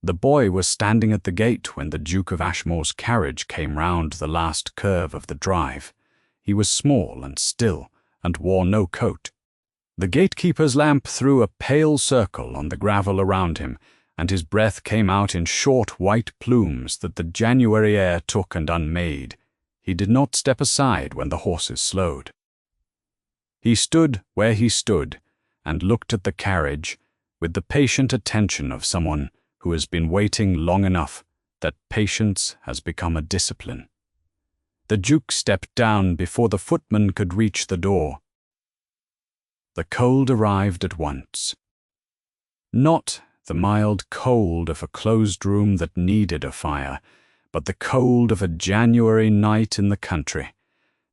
The boy was standing at the gate when the Duke of Ashmore's carriage came round the last curve of the drive. He was small and still, and wore no coat. The gatekeeper's lamp threw a pale circle on the gravel around him, and his breath came out in short white plumes that the January air took and unmade. He did not step aside when the horses slowed. He stood where he stood, and looked at the carriage with the patient attention of someone who has been waiting long enough that patience has become a discipline. The Duke stepped down before the footman could reach the door. The cold arrived at once. Not the mild cold of a closed room that needed a fire, but the cold of a January night in the country,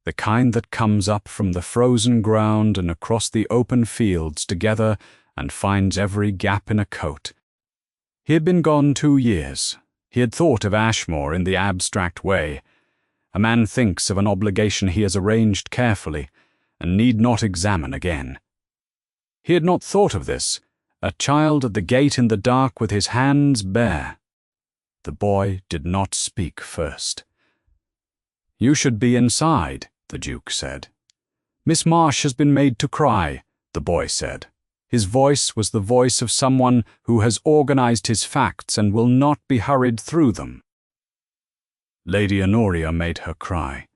the kind that comes up from the frozen ground and across the open fields together and finds every gap in a coat. He had been gone 2 years. He had thought of Ashmore in the abstract way. A man thinks of an obligation he has arranged carefully and need not examine again. He had not thought of this, a child at the gate in the dark with his hands bare. The boy did not speak first. "You should be inside," the Duke said. "Miss Marsh has been made to cry," the boy said. His voice was the voice of someone who has organized his facts and will not be hurried through them. Lady Honoria made her cry.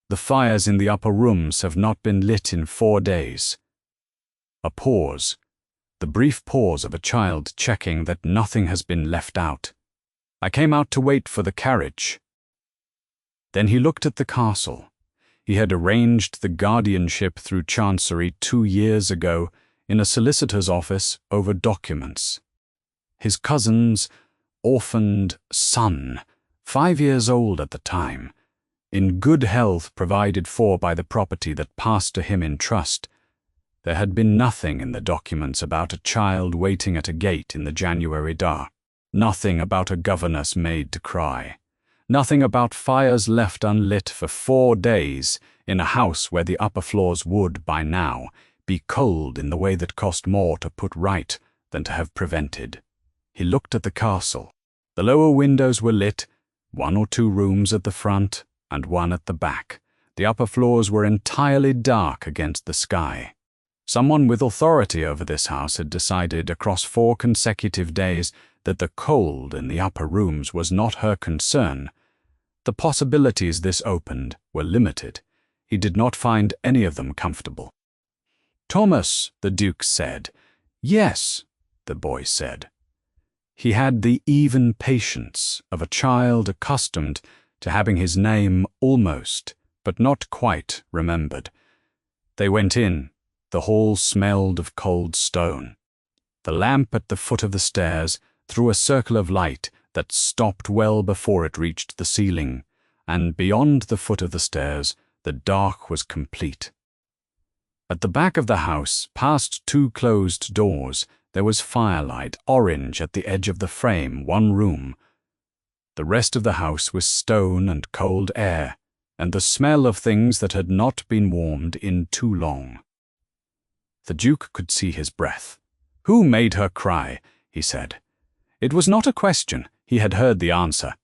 "The fires in the upper rooms have not been lit in 4 days." A pause, the brief pause of a child checking that nothing has been left out. "I came out to wait for the carriage." Then he looked at the castle. He had arranged the guardianship through Chancery 2 years ago in a solicitor's office over documents. His cousin's orphaned son, 5 years old at the time, in good health provided for by the property that passed to him in trust. There had been nothing in the documents about a child waiting at a gate in the January dark, nothing about a governess made to cry, nothing about fires left unlit for 4 days in a house where the upper floors would, by now, be cold in the way that cost more to put right than to have prevented. He looked at the castle. The lower windows were lit, 1 or 2 rooms at the front and 1 at the back. The upper floors were entirely dark against the sky. Someone with authority over this house had decided across 4 consecutive days that the cold in the upper rooms was not her concern. The possibilities this opened were limited. He did not find any of them comfortable. "Thomas," the Duke said. "Yes," the boy said. He had the even patience of a child accustomed to having his name almost, but not quite, remembered. They went in. The hall smelled of cold stone. The lamp at the foot of the stairs threw a circle of light that stopped well before it reached the ceiling, and beyond the foot of the stairs, the dark was complete. At the back of the house, past 2 closed doors, there was firelight, orange at the edge of the frame, 1 room. The rest of the house was stone and cold air, and the smell of things that had not been warmed in too long. The Duke could see his breath. "Who made her cry?" he said. It was not a question. He had heard the answer.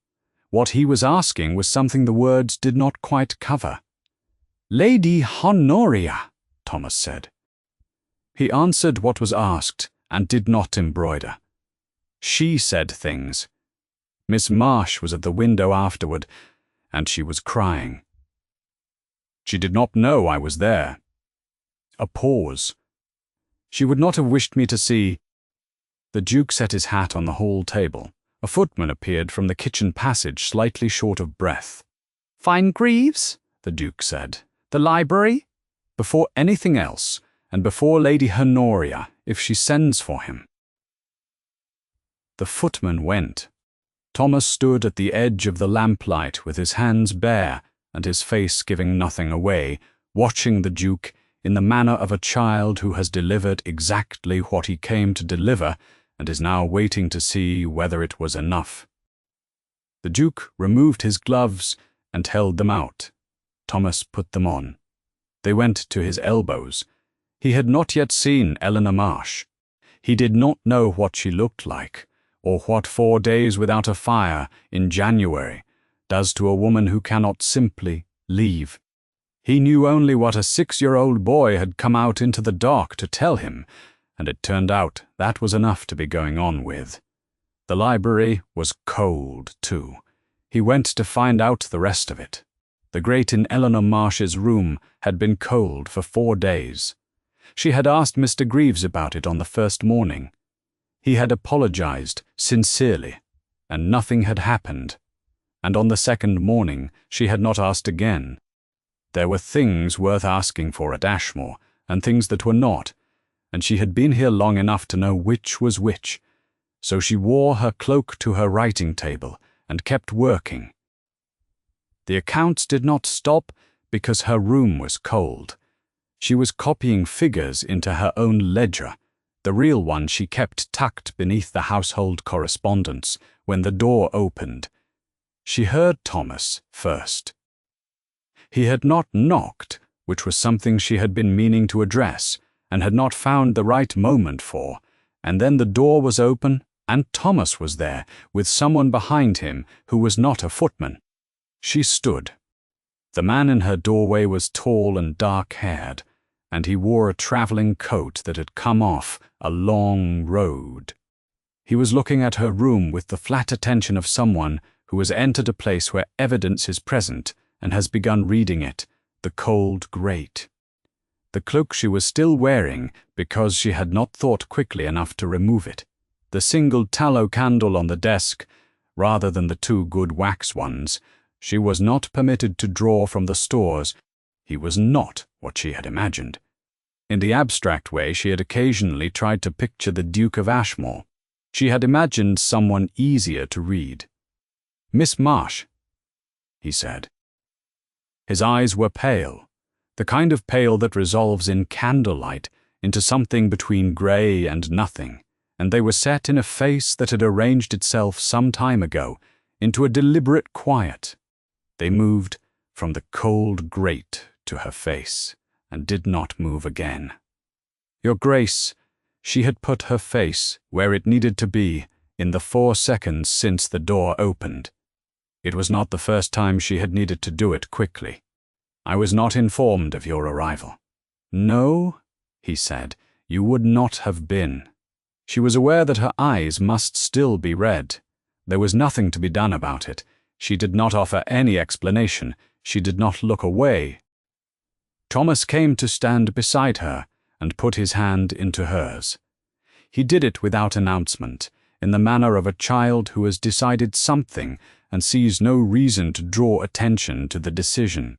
What he was asking was something the words did not quite cover. "Lady Honoria," Thomas said. He answered what was asked and did not embroider. She said things. Miss Marsh was at the window afterward, and she was crying. "She did not know I was there." A pause. "She would not have wished me to see." The Duke set his hat on the hall table. A footman appeared from the kitchen passage, slightly short of breath. "Find Greaves?" the Duke said. "The library?" "Before anything else, and before Lady Honoria, if she sends for him." The footman went. Thomas stood at the edge of the lamplight with his hands bare and his face giving nothing away, watching the Duke in the manner of a child who has delivered exactly what he came to deliver and is now waiting to see whether it was enough. The Duke removed his gloves and held them out. Thomas put them on. They went to his elbows. He had not yet seen Eleanor Marsh. He did not know what she looked like, or what 4 days without a fire in January does to a woman who cannot simply leave. He knew only what a 6-year-old boy had come out into the dark to tell him, and it turned out that was enough to be going on with. The library was cold, too. He went to find out the rest of it. The grate in Eleanor Marsh's room had been cold for 4 days. She had asked Mr. Greaves about it on the first morning. He had apologized sincerely, and nothing had happened. And on the second morning she had not asked again. There were things worth asking for at Ashmore, and things that were not, and she had been here long enough to know which was which. So she wore her cloak to her writing table and kept working. The accounts did not stop because her room was cold. She was copying figures into her own ledger, the real one she kept tucked beneath the household correspondence, when the door opened. She heard Thomas first. He had not knocked, which was something she had been meaning to address, and had not found the right moment for, and then the door was open, and Thomas was there, with someone behind him who was not a footman. She stood. The man in her doorway was tall and dark-haired, and he wore a traveling coat that had come off a long road. He was looking at her room with the flat attention of someone who has entered a place where evidence is present and has begun reading it, the cold grate. The cloak she was still wearing because she had not thought quickly enough to remove it. The single tallow candle on the desk, rather than the 2 good wax ones, she was not permitted to draw from the stores. He was not what she had imagined. In the abstract way she had occasionally tried to picture the Duke of Ashmore. She had imagined someone easier to read. "Miss Marsh," he said. His eyes were pale, the kind of pale that resolves in candlelight into something between grey and nothing, and they were set in a face that had arranged itself some time ago into a deliberate quiet. They moved from the cold grate to her face, and did not move again. "Your Grace," she had put her face where it needed to be in the 4 seconds since the door opened. It was not the first time she had needed to do it quickly. "I was not informed of your arrival." "No," he said, "you would not have been." She was aware that her eyes must still be red. There was nothing to be done about it. She did not offer any explanation. She did not look away. Thomas came to stand beside her and put his hand into hers. He did it without announcement, in the manner of a child who has decided something and sees no reason to draw attention to the decision.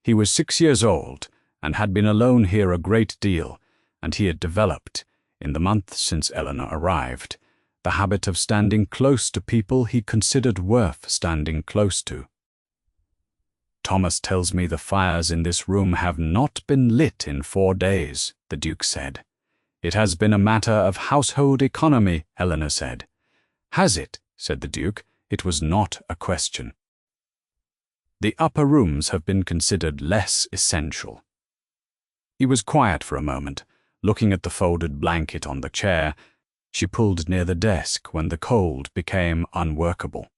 He was 6 years old and had been alone here a great deal, and he had developed, in the month since Eleanor arrived, the habit of standing close to people he considered worth standing close to. "Thomas tells me the fires in this room have not been lit in 4 days, the Duke said. "It has been a matter of household economy," Eleanor said. "Has it?" said the Duke. It was not a question. "The upper rooms have been considered less essential." He was quiet for a moment, looking at the folded blanket on the chair. She pulled near the desk when the cold became unworkable.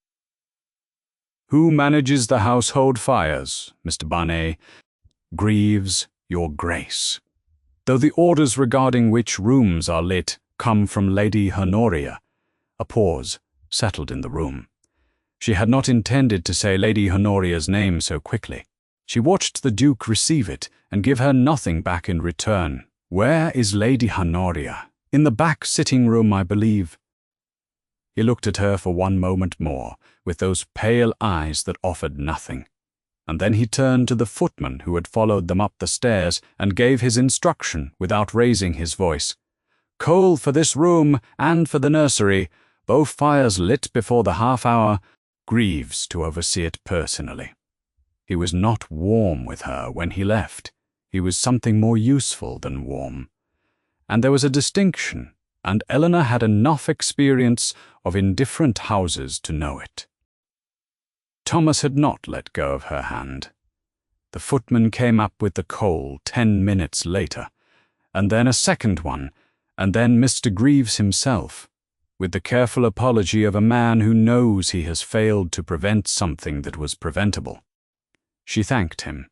"Who manages the household fires, Mr. Barnet?" "Greaves, your Grace. Though the orders regarding which rooms are lit come from Lady Honoria." A pause settled in the room. She had not intended to say Lady Honoria's name so quickly. She watched the Duke receive it and give her nothing back in return. "Where is Lady Honoria?" "In the back sitting room, I believe." He looked at her for one moment more, with those pale eyes that offered nothing, and then he turned to the footman who had followed them up the stairs and gave his instruction without raising his voice. "Coal for this room and for the nursery, both fires lit before the half-hour. Greaves to oversee it personally." He was not warm with her when he left. He was something more useful than warm. And there was a distinction, and Eleanor had enough experience of indifferent houses to know it. Thomas had not let go of her hand. The footman came up with the coal 10 minutes later, and then a second one, and then Mr. Greaves himself. with the careful apology of a man who knows he has failed to prevent something that was preventable. She thanked him.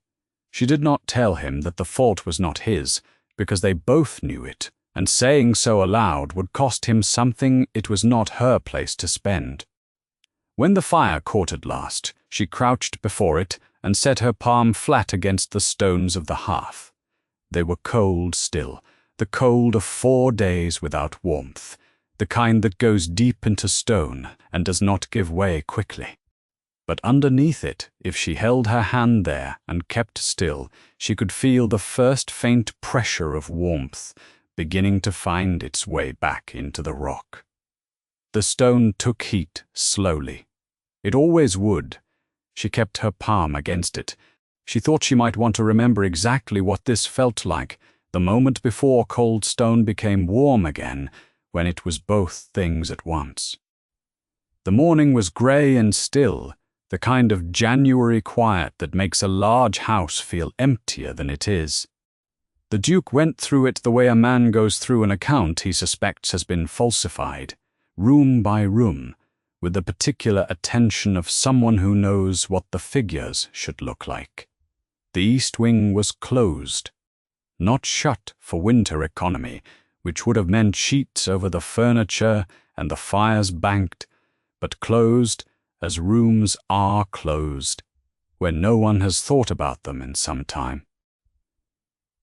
She did not tell him that the fault was not his, because they both knew it, and saying so aloud would cost him something it was not her place to spend. When the fire caught at last, she crouched before it and set her palm flat against the stones of the hearth. They were cold still, the cold of 4 days without warmth, the kind that goes deep into stone and does not give way quickly. But underneath it, if she held her hand there and kept still, she could feel the first faint pressure of warmth beginning to find its way back into the rock. The stone took heat slowly. It always would. She kept her palm against it. She thought she might want to remember exactly what this felt like, the moment before cold stone became warm again, when it was both things at once. The morning was grey and still, the kind of January quiet that makes a large house feel emptier than it is. The Duke went through it the way a man goes through an account he suspects has been falsified, room by room, with the particular attention of someone who knows what the figures should look like. The east wing was closed, not shut for winter economy, which would have meant sheets over the furniture and the fires banked, but closed as rooms are closed, where no one has thought about them in some time.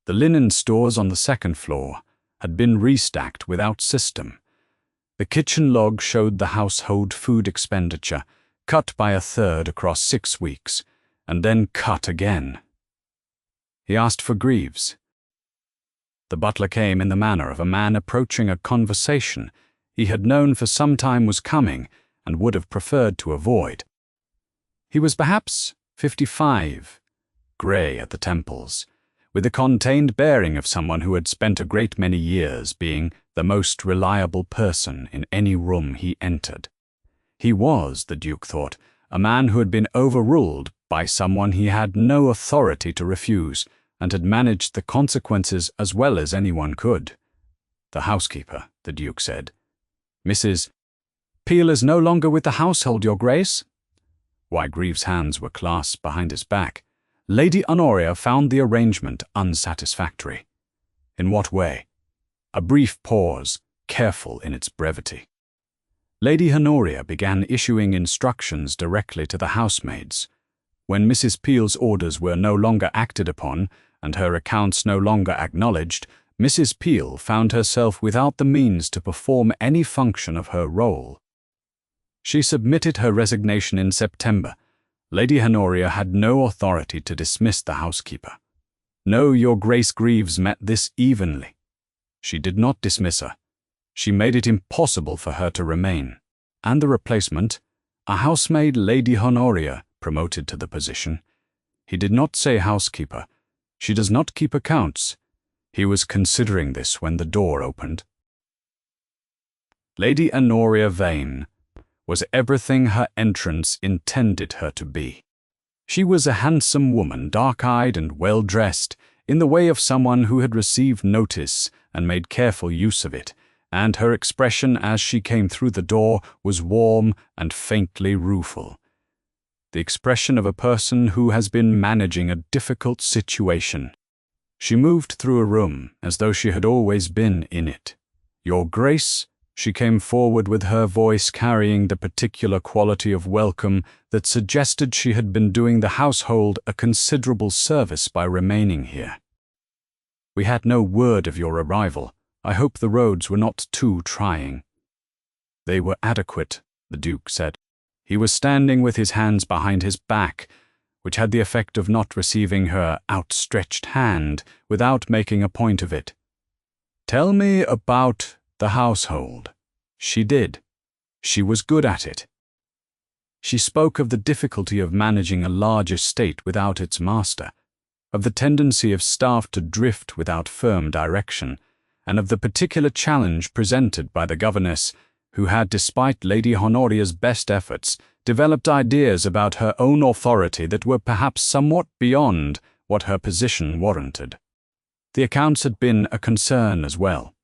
The linen stores on the second floor had been restacked without system. The kitchen log showed the household food expenditure, cut by 1/3 across 6 weeks, and then cut again. He asked for Greaves. The butler came in the manner of a man approaching a conversation he had known for some time was coming and would have preferred to avoid. He was perhaps 55, grey at the temples, with the contained bearing of someone who had spent a great many years being the most reliable person in any room he entered. He was, the Duke thought, a man who had been overruled by someone he had no authority to refuse, and had managed the consequences as well as anyone could. The housekeeper, the Duke said. "Mrs. Peel is no longer with the household, Your Grace." Why, Greaves' hands were clasped behind his back. Lady Honoria found the arrangement unsatisfactory. In what way? A brief pause, careful in its brevity. Lady Honoria began issuing instructions directly to the housemaids. When Mrs. Peel's orders were no longer acted upon, and her accounts no longer acknowledged, Mrs. Peel found herself without the means to perform any function of her role. She submitted her resignation in September. Lady Honoria had no authority to dismiss the housekeeper. No, Your Grace Greaves met this evenly. She did not dismiss her. She made it impossible for her to remain. And the replacement, a housemaid, Lady Honoria, promoted to the position. He did not say housekeeper. She does not keep accounts. He was considering this when the door opened. Lady Honoria Vane was everything her entrance intended her to be. She was a handsome woman, dark-eyed and well-dressed, in the way of someone who had received notice and made careful use of it, and her expression as she came through the door was warm and faintly rueful. The expression of a person who has been managing a difficult situation. She moved through a room as though she had always been in it. "Your Grace," she came forward with her voice carrying the particular quality of welcome that suggested she had been doing the household a considerable service by remaining here. "We had no word of your arrival. I hope the roads were not too trying." "They were adequate," the Duke said. He was standing with his hands behind his back, which had the effect of not receiving her outstretched hand without making a point of it. "Tell me about the household." She did. She was good at it. She spoke of the difficulty of managing a large estate without its master, of the tendency of staff to drift without firm direction, and of the particular challenge presented by the governess, who had, despite Lady Honoria's best efforts, developed ideas about her own authority that were perhaps somewhat beyond what her position warranted. The accounts had been a concern as well.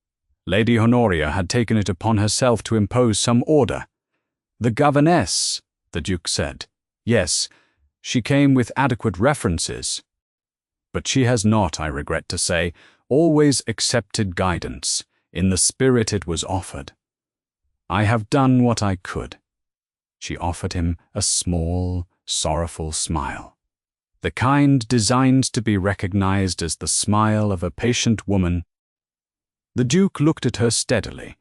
Lady Honoria had taken it upon herself to impose some order. "The governess," the Duke said. "Yes, she came with adequate references. But she has not, I regret to say, always accepted guidance, in the spirit it was offered. I have done what I could." She offered him a small, sorrowful smile, the kind designed to be recognized as the smile of a patient woman. The Duke looked at her steadily.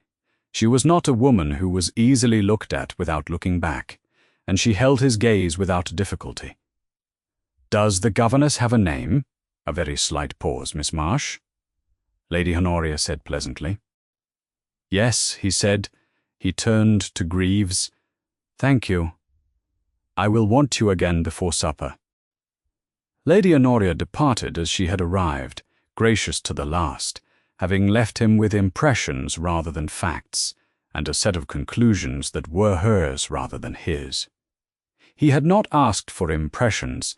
She was not a woman who was easily looked at without looking back, and she held his gaze without difficulty. "Does the governess have a name?" A very slight pause, Miss Marsh. Lady Honoria said pleasantly. "Yes," he said. He turned to Greaves. "Thank you. I will want you again before supper." Lady Honoria departed as she had arrived, gracious to the last, having left him with impressions rather than facts, and a set of conclusions that were hers rather than his. He had not asked for impressions.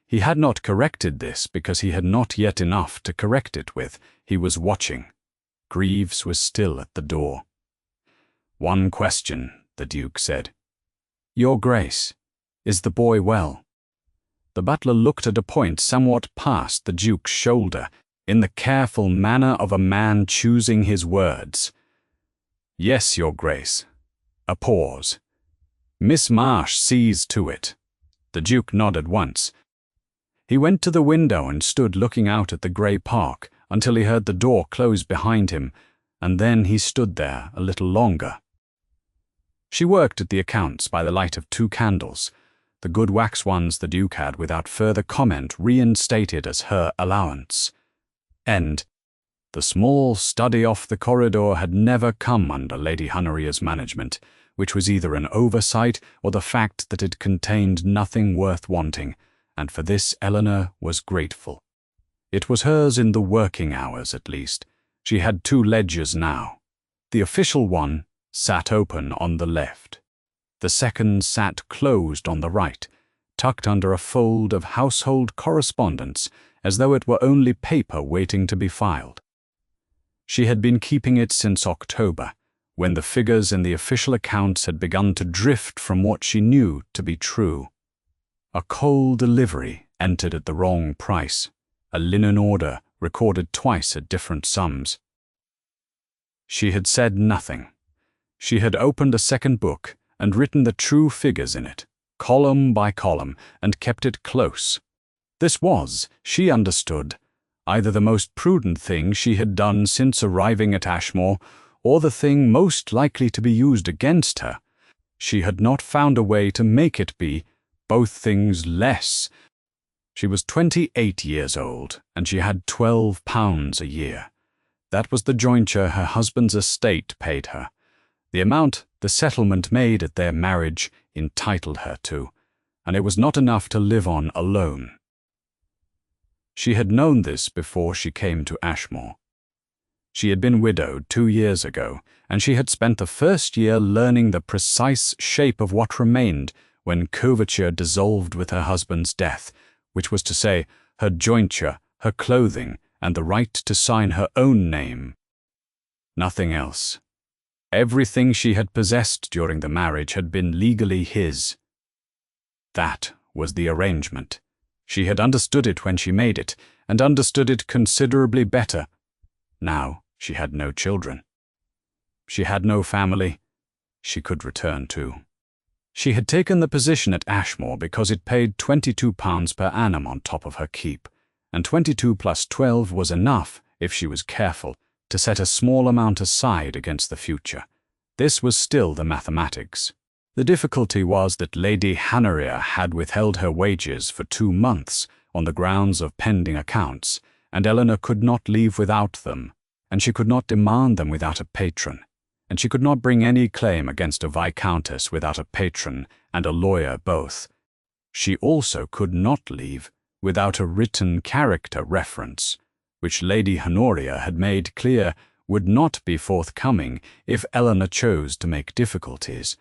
He had not corrected this because he had not yet enough to correct it with. He was watching. Greaves was still at the door. "One question," the Duke said. "Your Grace, is the boy well?" The butler looked at a point somewhat past the Duke's shoulder, in the careful manner of a man choosing his words. "Yes, Your Grace." A pause. "Miss Marsh sees to it." The Duke nodded once. He went to the window and stood looking out at the grey park until he heard the door close behind him, and then he stood there a little longer. She worked at the accounts by the light of 2 candles, the good wax ones the Duke had without further comment reinstated as her allowance. And the small study off the corridor had never come under Lady Honoria's management, which was either an oversight or the fact that it contained nothing worth wanting, and for this Eleanor was grateful. It was hers in the working hours, at least. She had 2 ledgers now. The official one sat open on the left. The second sat closed on the right, tucked under a fold of household correspondence, as though it were only paper waiting to be filed. She had been keeping it since October, when the figures in the official accounts had begun to drift from what she knew to be true. A coal delivery entered at the wrong price, a linen order recorded twice at different sums. She had said nothing. She had opened a second book and written the true figures in it, column by column, and kept it close. This was, she understood, either the most prudent thing she had done since arriving at Ashmore, or the thing most likely to be used against her. She had not found a way to make it be both things less. She was 28 years old, and she had £12 a year. That was the jointure her husband's estate paid her, the amount the settlement made at their marriage entitled her to, and it was not enough to live on alone. She had known this before she came to Ashmore. She had been widowed 2 years ago, and she had spent the first year learning the precise shape of what remained when coverture dissolved with her husband's death, which was to say, her jointure, her clothing, and the right to sign her own name. Nothing else. Everything she had possessed during the marriage had been legally his. That was the arrangement. She had understood it when she made it, and understood it considerably better. Now she had no children. She had no family she could return to. She had taken the position at Ashmore because it paid £22 per annum on top of her keep, and 22 plus 12 was enough, if she was careful, to set a small amount aside against the future. This was still the mathematics. The difficulty was that Lady Honoria had withheld her wages for 2 months on the grounds of pending accounts, and Eleanor could not leave without them, and she could not demand them without a patron, and she could not bring any claim against a viscountess without a patron and a lawyer both. She also could not leave without a written character reference, which Lady Honoria had made clear would not be forthcoming if Eleanor chose to make difficulties.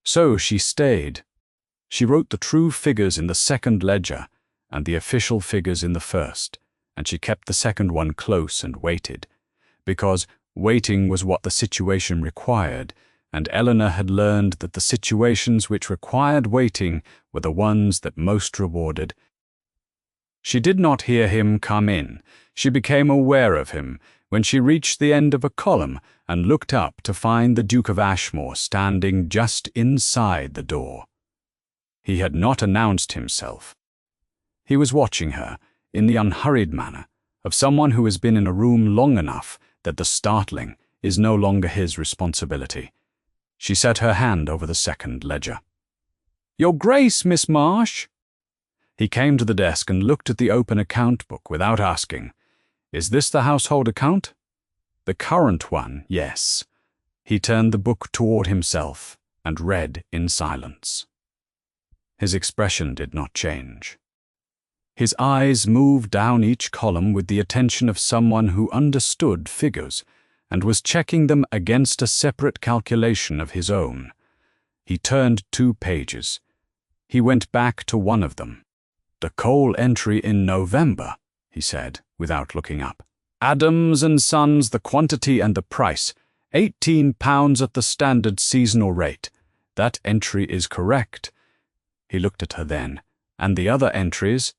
So she stayed. She wrote the true figures in the second ledger and the official figures in the first, and she kept the second one close and waited, because Waiting was what the situation required, and Eleanor had learned that the situations which required waiting were the ones that most rewarded. She did not hear him come in. She became aware of him when she reached the end of a column and looked up to find the Duke of Ashmore standing just inside the door. He had not announced himself. He was watching her in the unhurried manner of someone who has been in a room long enough that the startling is no longer his responsibility. She set her hand over the second ledger. "Your Grace, Miss Marsh." He came to the desk and looked at the open account book without asking, "Is this the household account?" "The current one, yes." He turned the book toward himself and read in silence. His expression did not change. His eyes moved down each column with the attention of someone who understood figures and was checking them against a separate calculation of his own. He turned 2 pages. He went back to one of them. "The coal entry in November," he said, without looking up. "Adams and Sons, the quantity and the price, £18 at the standard seasonal rate. That entry is correct." He looked at her then. "And the other entries?"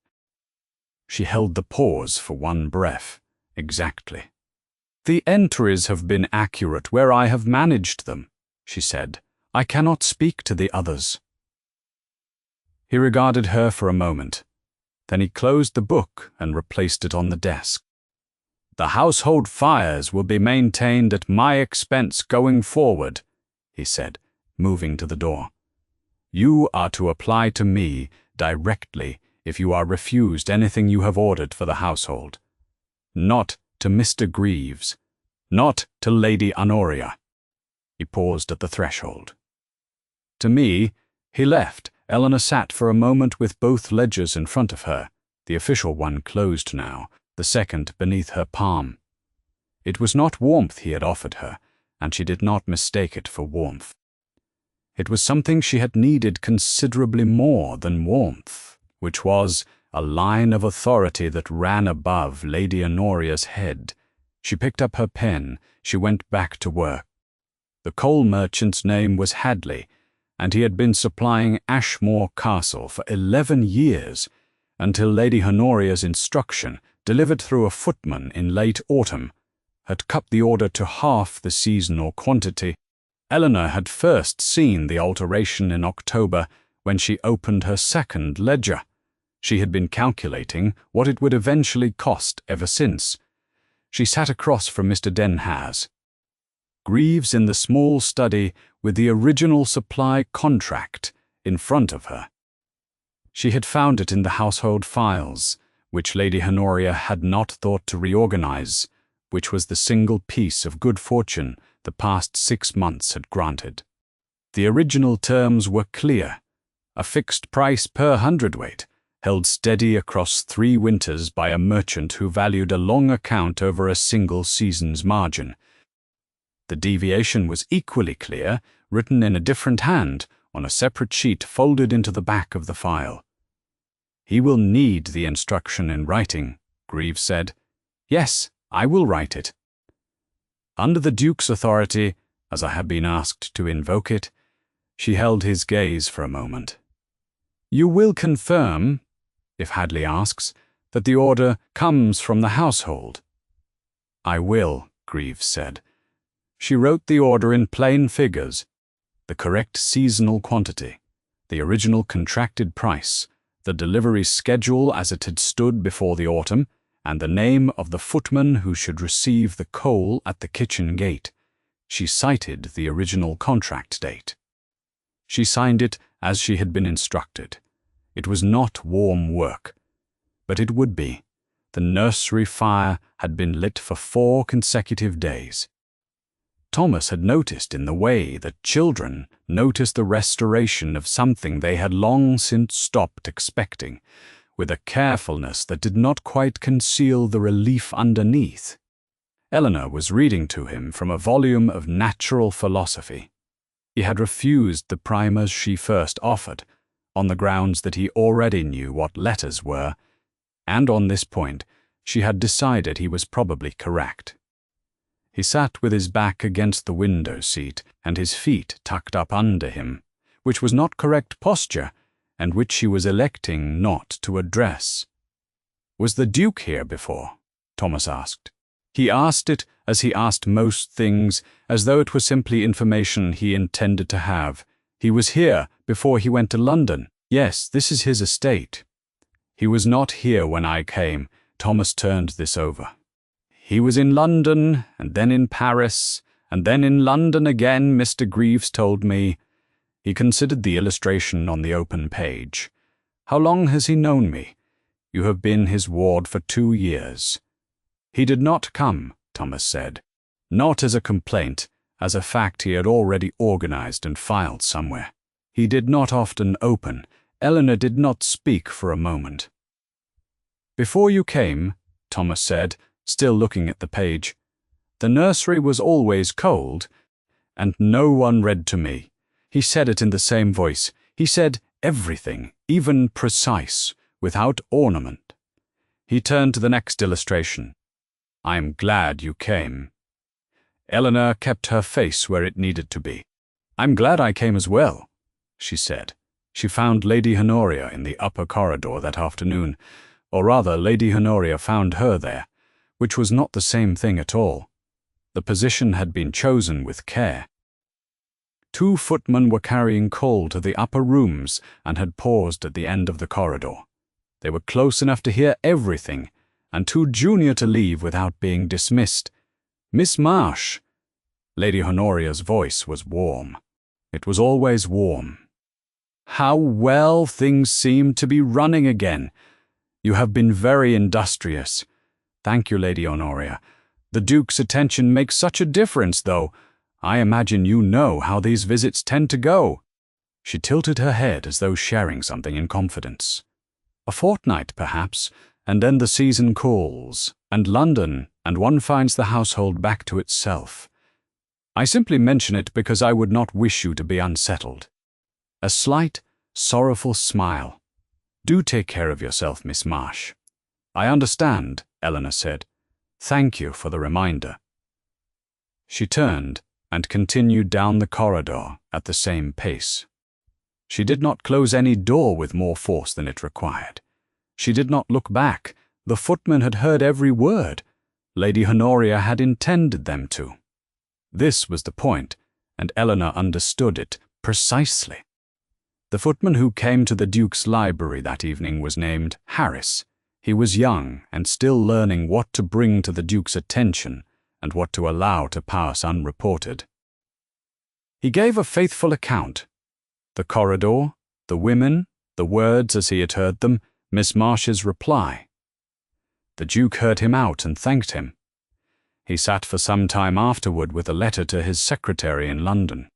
She held the pause for one breath. "Exactly." "The entries have been accurate where I have managed them," she said. "I cannot speak to the others." He regarded her for a moment. Then he closed the book and replaced it on the desk. "The household fires will be maintained at my expense going forward," he said, moving to the door. "You are to apply to me directly if you are refused anything you have ordered for the household. Not to Mr. Greaves. Not to Lady Honoria." He paused at the threshold. To me, he left. Eleanor sat for a moment with both ledgers in front of her, the official one closed now, the second beneath her palm. It was not warmth he had offered her, and she did not mistake it for warmth. It was something she had needed considerably more than warmth, which was a line of authority that ran above Lady Honoria's head. She picked up her pen. She went back to work. The coal merchant's name was Hadley, and he had been supplying Ashmore Castle for 11 years, until Lady Honoria's instruction, delivered through a footman in late autumn, had cut the order to half the seasonal quantity. Eleanor had first seen the alteration in October when she opened her second ledger. She had been calculating what it would eventually cost ever since. She sat across from Mr. Denhaz. Greaves in the small study with the original supply contract in front of her. She had found it in the household files, which Lady Honoria had not thought to reorganize, which was the single piece of good fortune the past 6 months had granted. The original terms were clear: a fixed price per hundredweight, held steady across 3 winters by a merchant who valued a long account over a single season's margin. The deviation was equally clear, written in a different hand, on a separate sheet folded into the back of the file. "He will need the instruction in writing," Greaves said. "Yes, I will write it." Under the Duke's authority, as I have been asked to invoke it, she held his gaze for a moment. "You will confirm, if Hadley asks, that the order comes from the household?" "I will," Greaves said. She wrote the order in plain figures, the correct seasonal quantity, the original contracted price, the delivery schedule as it had stood before the autumn, and the name of the footman who should receive the coal at the kitchen gate. She cited the original contract date. She signed it as she had been instructed. It was not warm work, but it would be. The nursery fire had been lit for 4 consecutive days. Thomas had noticed in the way that children notice the restoration of something they had long since stopped expecting, with a carefulness that did not quite conceal the relief underneath. Eleanor was reading to him from a volume of natural philosophy. He had refused the primers she first offered, on the grounds that he already knew what letters were, and on this point she had decided he was probably correct. He sat with his back against the window seat and his feet tucked up under him, which was not correct posture and which she was electing not to address. "Was the Duke here before?" Thomas asked. He asked it, as he asked most things, as though it were simply information he intended to have. "He was here before he went to London. Yes, this is his estate." "He was not here when I came." Thomas turned this over. "He was in London, and then in Paris, and then in London again, Mr. Greaves told me." He considered the illustration on the open page. "How long has he known me?" "You have been his ward for 2 years." "He did not come," Thomas said. Not as a complaint, as a fact he had already organized and filed somewhere. He did not often open. Eleanor did not speak for a moment. "Before you came," Thomas said, still looking at the page, "the nursery was always cold, and no one read to me." He said it in the same voice. He said everything, even precise, without ornament. He turned to the next illustration. "I'm glad you came." Eleanor kept her face where it needed to be. "I'm glad I came as well," she said. She found Lady Honoria in the upper corridor that afternoon, or rather Lady Honoria found her there, which was not the same thing at all. The position had been chosen with care. 2 footmen were carrying coal to the upper rooms and had paused at the end of the corridor. They were close enough to hear everything, and too junior to leave without being dismissed. "Miss Marsh!" Lady Honoria's voice was warm. It was always warm. "How well things seem to be running again. You have been very industrious." "Thank you, Lady Honoria. The Duke's attention makes such a difference, though. I imagine you know how these visits tend to go." She tilted her head as though sharing something in confidence. "A fortnight, perhaps, and then the season cools, and London, and one finds the household back to itself. I simply mention it because I would not wish you to be unsettled." A slight, sorrowful smile. "Do take care of yourself, Miss Marsh." "I understand," Eleanor said. "Thank you for the reminder." She turned and continued down the corridor at the same pace. She did not close any door with more force than it required. She did not look back. The footman had heard every word. Lady Honoria had intended them to. This was the point, and Eleanor understood it precisely. The footman who came to the Duke's library that evening was named Harris. He was young and still learning what to bring to the Duke's attention and what to allow to pass unreported. He gave a faithful account. The corridor, the women, the words as he had heard them, Miss Marsh's reply. The Duke heard him out and thanked him. He sat for some time afterward with a letter to his secretary in London.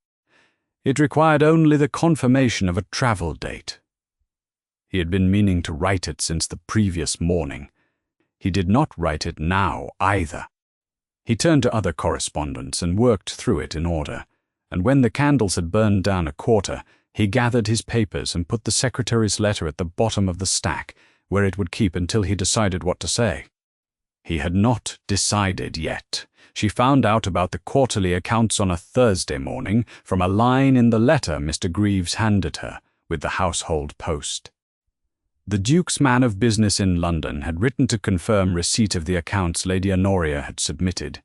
It required only the confirmation of a travel date. He had been meaning to write it since the previous morning. He did not write it now either. He turned to other correspondence and worked through it in order, and when the candles had burned down a quarter, he gathered his papers and put the secretary's letter at the bottom of the stack, where it would keep until he decided what to say. He had not decided yet. She found out about the quarterly accounts on a Thursday morning from a line in the letter Mr. Greaves handed her with the household post. The Duke's man of business in London had written to confirm receipt of the accounts Lady Honoria had submitted.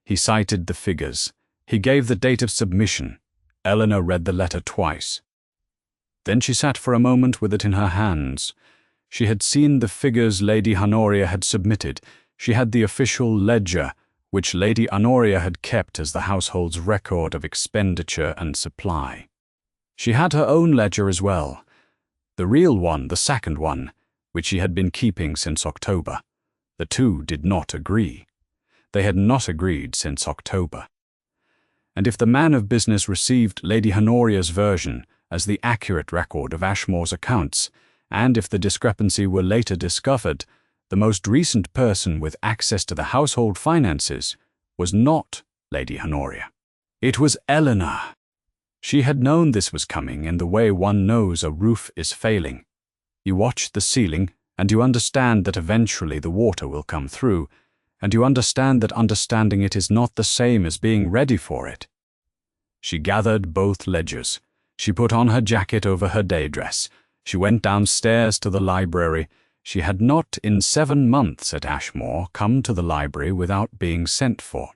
He cited the figures. He gave the date of submission. Eleanor read the letter twice. Then she sat for a moment with it in her hands. She had seen the figures Lady Honoria had submitted. She had the official ledger, which Lady Honoria had kept as the household's record of expenditure and supply. She had her own ledger as well. The real one, the second one, which she had been keeping since October. The two did not agree. They had not agreed since October. And if the man of business received Lady Honoria's version as the accurate record of Ashmore's accounts, and if the discrepancy were later discovered, the most recent person with access to the household finances was not Lady Honoria. It was Eleanor. She had known this was coming in the way one knows a roof is failing. You watch the ceiling, and you understand that eventually the water will come through, and you understand that understanding it is not the same as being ready for it. She gathered both ledgers. She put on her jacket over her day dress. She went downstairs to the library. She had not in 7 months at Ashmore come to the library without being sent for.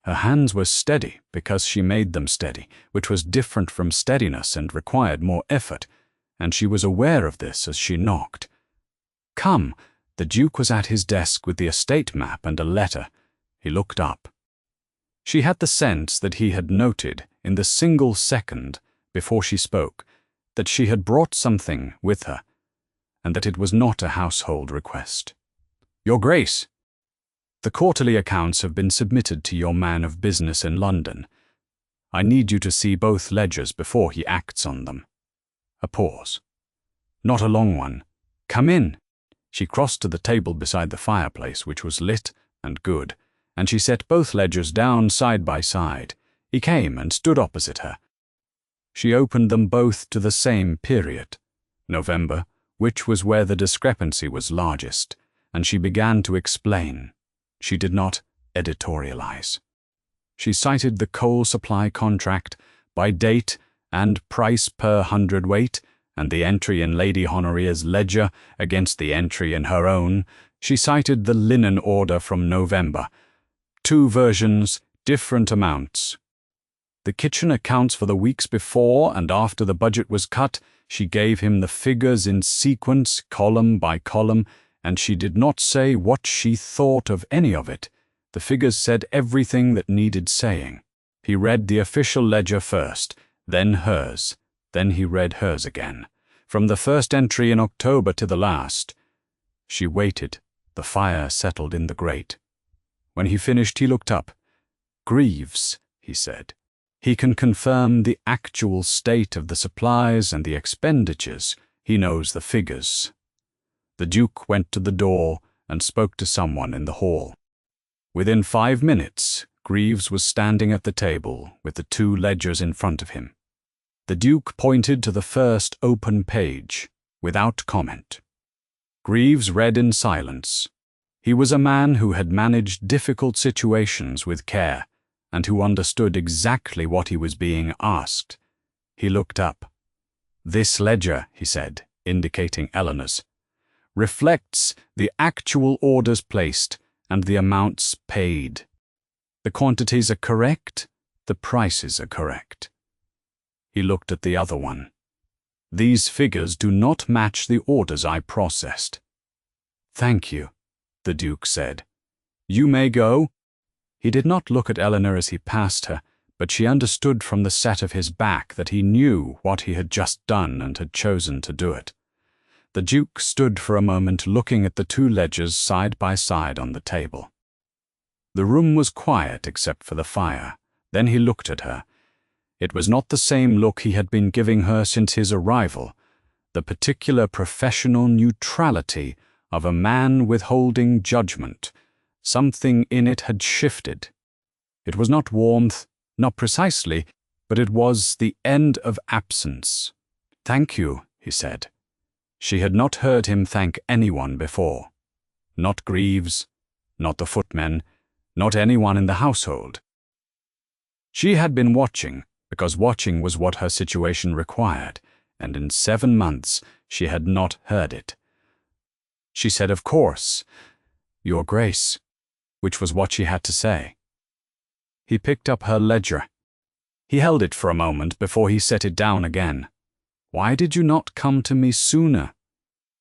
Her hands were steady because she made them steady, which was different from steadiness and required more effort, and she was aware of this as she knocked. "Come." The Duke was at his desk with the estate map and a letter. He looked up. She had the sense that he had noted, in the single second before she spoke, that she had brought something with her, and that it was not a household request. "Your Grace, the quarterly accounts have been submitted to your man of business in London. I need you to see both ledgers before he acts on them." A pause. "Not a long one. Come in." She crossed to the table beside the fireplace, which was lit and good, and she set both ledgers down side by side. He came and stood opposite her. She opened them both to the same period, November, which was where the discrepancy was largest, and she began to explain. She did not editorialize. She cited the coal supply contract by date and price per hundredweight, and the entry in Lady Honoria's ledger against the entry in her own. She cited the linen order from November. 2 versions, different amounts. The kitchen accounts for the weeks before and after the budget was cut. She gave him the figures in sequence, column by column, and she did not say what she thought of any of it. The figures said everything that needed saying. He read the official ledger first, then hers. Then he read hers again, from the first entry in October to the last. She waited. The fire settled in the grate. When he finished, he looked up. "Greaves," he said. "He can confirm the actual state of the supplies and the expenditures. He knows the figures." The Duke went to the door and spoke to someone in the hall. Within 5 minutes, Greaves was standing at the table with the 2 ledgers in front of him. The Duke pointed to the first open page, without comment. Greaves read in silence. He was a man who had managed difficult situations with care, and who understood exactly what he was being asked. He looked up. "This ledger," he said, indicating Eleanor's, "reflects the actual orders placed and the amounts paid. The quantities are correct, the prices are correct." He looked at the other one. "These figures do not match the orders I processed." "Thank you," the Duke said. "You may go." He did not look at Eleanor as he passed her, but she understood from the set of his back that he knew what he had just done and had chosen to do it. The Duke stood for a moment looking at the 2 ledgers side by side on the table. The room was quiet except for the fire. Then he looked at her. It was not the same look he had been giving her since his arrival, the particular professional neutrality of a man withholding judgment. Something in it had shifted. It was not warmth, not precisely, but it was the end of absence. "Thank you," he said. She had not heard him thank anyone before. Not Greaves, not the footmen, not anyone in the household. She had been watching, because watching was what her situation required, and in 7 months she had not heard it. She said, "Of course, Your Grace," which was what she had to say. He picked up her ledger. He held it for a moment before he set it down again. "Why did you not come to me sooner?"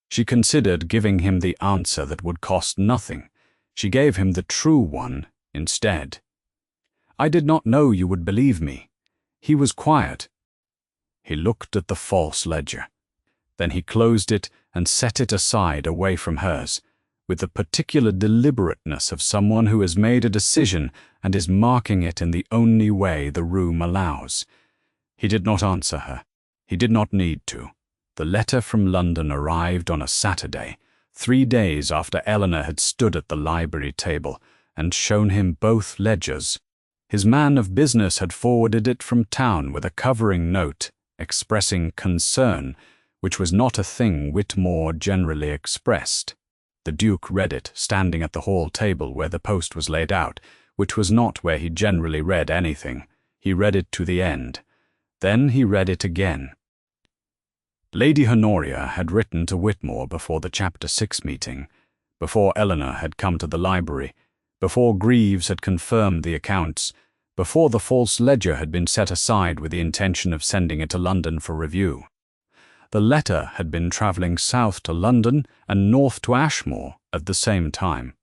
She considered giving him the answer that would cost nothing. She gave him the true one instead. "I did not know you would believe me." He was quiet. He looked at the false ledger. Then he closed it and set it aside away from hers, with the particular deliberateness of someone who has made a decision and is marking it in the only way the room allows. He did not answer her. He did not need to. The letter from London arrived on a Saturday, 3 days after Eleanor had stood at the library table and shown him both ledgers. His man of business had forwarded it from town with a covering note expressing concern, which was not a thing Whitmore generally expressed. The Duke read it, standing at the hall table where the post was laid out, which was not where he generally read anything. He read it to the end. Then he read it again. Lady Honoria had written to Whitmore before the Chapter 6 meeting, before Eleanor had come to the library, before Greaves had confirmed the accounts, before the false ledger had been set aside with the intention of sending it to London for review. The letter had been travelling south to London and north to Ashmore at the same time.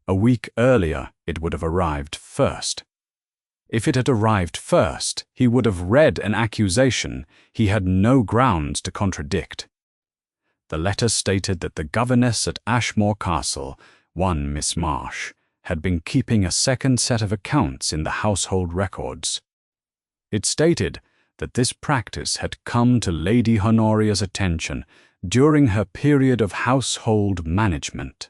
A week earlier, it would have arrived first. If it had arrived first, he would have read an accusation he had no grounds to contradict. The letter stated that the governess at Ashmore Castle, one Miss Marsh, had been keeping a second set of accounts in the household records. It stated that this practice had come to Lady Honoria's attention during her period of household management.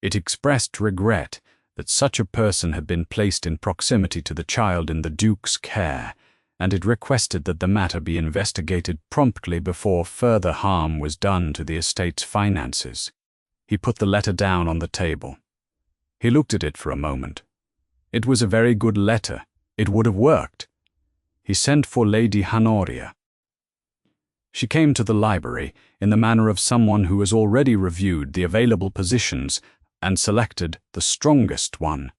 It expressed regret that such a person had been placed in proximity to the child in the Duke's care, and it requested that the matter be investigated promptly before further harm was done to the estate's finances. He put the letter down on the table. He looked at it for a moment. It was a very good letter. It would have worked. He sent for Lady Honoria. She came to the library in the manner of someone who has already reviewed the available positions and selected the strongest one.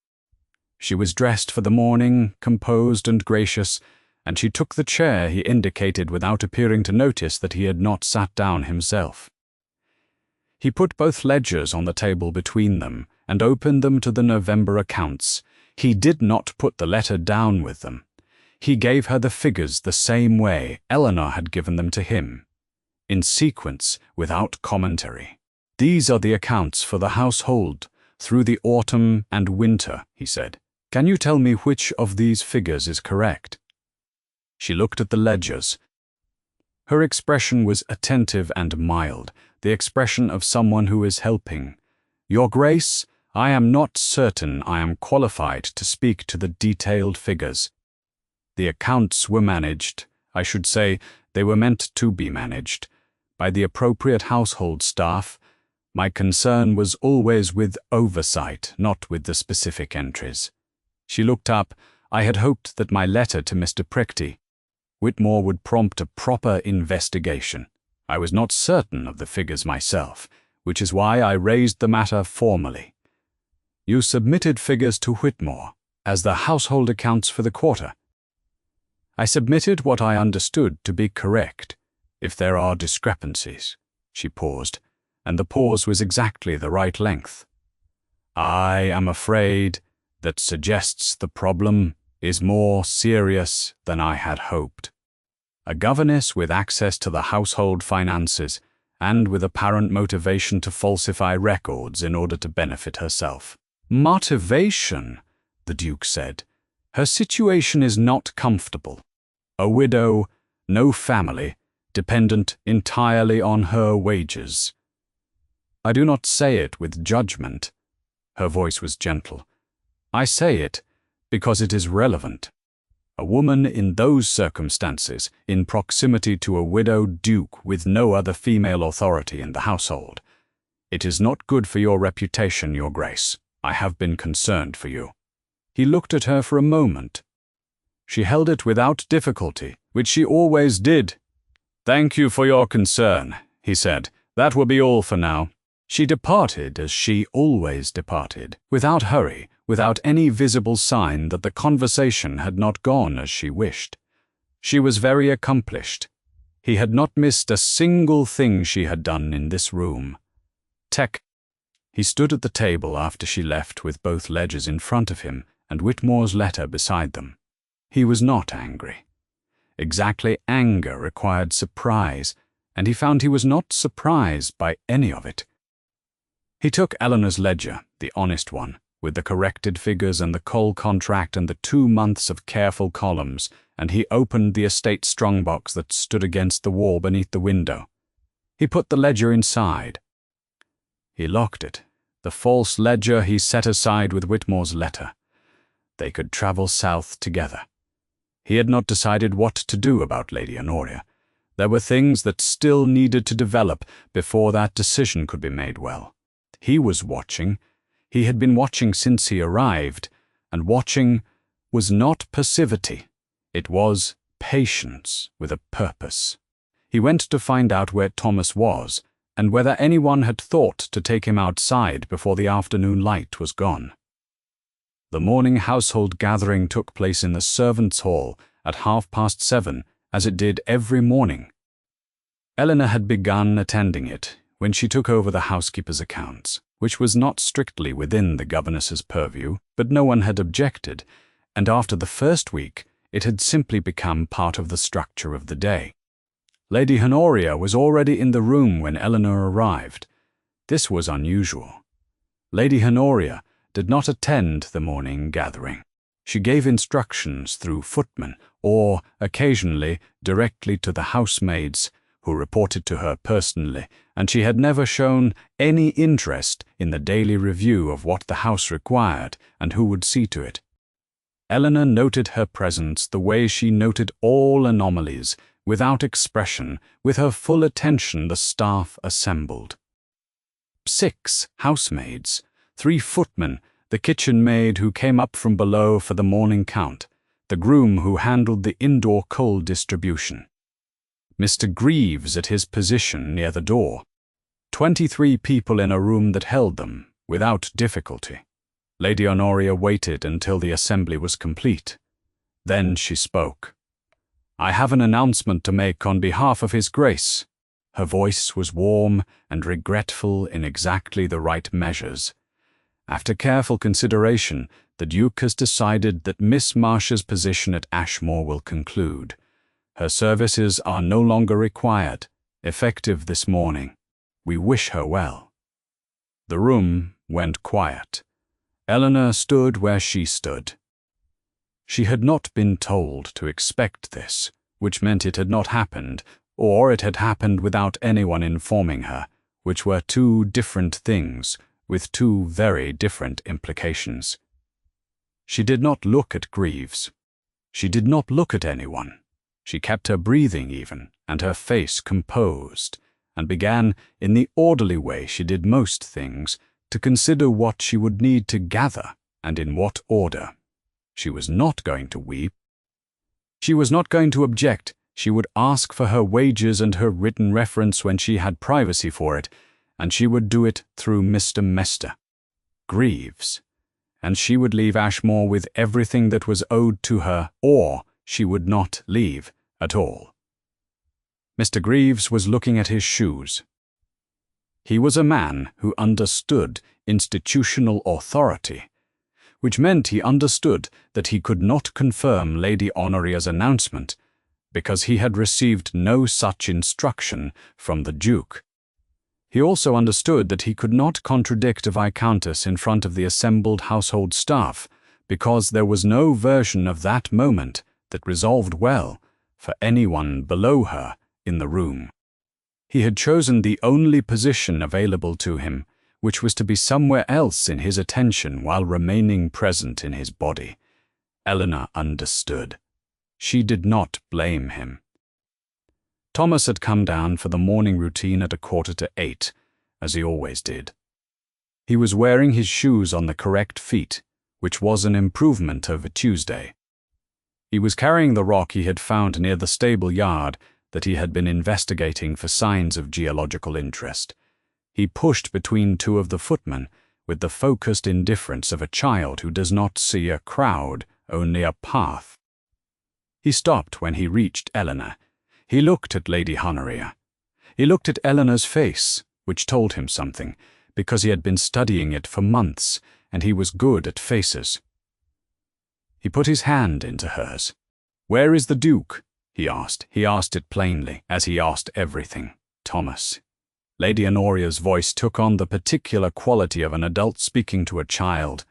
She was dressed for the morning, composed and gracious, and she took the chair he indicated without appearing to notice that he had not sat down himself. He put both ledgers on the table between them and opened them to the November accounts. He did not put the letter down with them. He gave her the figures the same way Eleanor had given them to him, in sequence, without commentary. "These are the accounts for the household through the autumn and winter," he said. "Can you tell me which of these figures is correct?" She looked at the ledgers. Her expression was attentive and mild, the expression of someone who is helping. "Your Grace, I am not certain I am qualified to speak to the detailed figures. The accounts were managed, I should say they were meant to be managed, by the appropriate household staff. My concern was always with oversight, not with the specific entries." She looked up. "I had hoped that my letter to Mr. Prickty, Whitmore, would prompt a proper investigation. I was not certain of the figures myself, which is why I raised the matter formally." "You submitted figures to Whitmore as the household accounts for the quarter?" "I submitted what I understood to be correct. If there are discrepancies—" She paused, and the pause was exactly the right length. "I am afraid that suggests the problem is more serious than I had hoped. A governess with access to the household finances and with apparent motivation to falsify records in order to benefit herself." "Motivation," the Duke said. "Her situation is not comfortable. A widow, no family, dependent entirely on her wages." "I do not say it with judgment." Her voice was gentle. "I say it because it is relevant. A woman in those circumstances, in proximity to a widowed duke with no other female authority in the household. It is not good for your reputation, Your Grace. I have been concerned for you." He looked at her for a moment. She held it without difficulty, which she always did. "Thank you for your concern," he said. "That will be all for now." She departed as she always departed, without hurry, without any visible sign that the conversation had not gone as she wished. She was very accomplished. He had not missed a single thing she had done in this room. He stood at the table after she left with both ledgers in front of him and Whitmore's letter beside them. He was not angry. Exactly, anger required surprise, and he found he was not surprised by any of it. He took Eleanor's ledger, the honest one, with the corrected figures and the coal contract and the 2 months of careful columns, and he opened the estate strongbox that stood against the wall beneath the window. He put the ledger inside. He locked it. The false ledger he set aside with Whitmore's letter. They could travel south together. He had not decided what to do about Lady Honoria. There were things that still needed to develop before that decision could be made well. He was watching. He had been watching since he arrived, and watching was not passivity. It was patience with a purpose. He went to find out where Thomas was, and whether anyone had thought to take him outside before the afternoon light was gone. The morning household gathering took place in the servants' hall at 7:30, as it did every morning. Eleanor had begun attending it when she took over the housekeeper's accounts, which was not strictly within the governess's purview, but no one had objected, and after the first week it had simply become part of the structure of the day. Lady Honoria was already in the room when Eleanor arrived. This was unusual. Lady Honoria did not attend the morning gathering. She gave instructions through footmen, or, occasionally, directly to the housemaids, who reported to her personally, and she had never shown any interest in the daily review of what the house required and who would see to it. Eleanor noted her presence the way she noted all anomalies, without expression, with her full attention the staff assembled. 6 housemaids, 3 footmen, the kitchen maid who came up from below for the morning count, the groom who handled the indoor coal distribution, Mr. Greaves at his position near the door. 23 people in a room that held them, without difficulty. Lady Honoria waited until the assembly was complete. Then she spoke. "I have an announcement to make on behalf of His Grace." Her voice was warm and regretful in exactly the right measures. "After careful consideration, the Duke has decided that Miss Marsh's position at Ashmore will conclude. Her services are no longer required, effective this morning. We wish her well." The room went quiet. Eleanor stood where she stood. She had not been told to expect this, which meant it had not happened, or it had happened without anyone informing her, which were 2 different things, with 2 very different implications. She did not look at Greaves. She did not look at anyone. She kept her breathing even, and her face composed, and began, in the orderly way she did most things, to consider what she would need to gather, and in what order. She was not going to weep. She was not going to object. She would ask for her wages and her written reference when she had privacy for it, and she would do it through Mr. Mester. Greaves. And she would leave Ashmore with everything that was owed to her, or she would not leave at all. Mr. Greaves was looking at his shoes. He was a man who understood institutional authority, which meant he understood that he could not confirm Lady Honoria's announcement, because he had received no such instruction from the Duke. He also understood that he could not contradict a Viscountess in front of the assembled household staff, because there was no version of that moment that resolved well for anyone below her in the room. He had chosen the only position available to him, which was to be somewhere else in his attention while remaining present in his body. Eleanor understood. She did not blame him. Thomas had come down for the morning routine at 7:45, as he always did. He was wearing his shoes on the correct feet, which was an improvement over Tuesday. He was carrying the rock he had found near the stable yard that he had been investigating for signs of geological interest. He pushed between 2 of the footmen with the focused indifference of a child who does not see a crowd, only a path. He stopped when he reached Eleanor. He looked at Lady Honoria. He looked at Eleanor's face, which told him something, because he had been studying it for months, and he was good at faces. He put his hand into hers. "Where is the Duke?" he asked. He asked it plainly, as he asked everything. "Thomas." Lady Honoria's voice took on the particular quality of an adult speaking to a child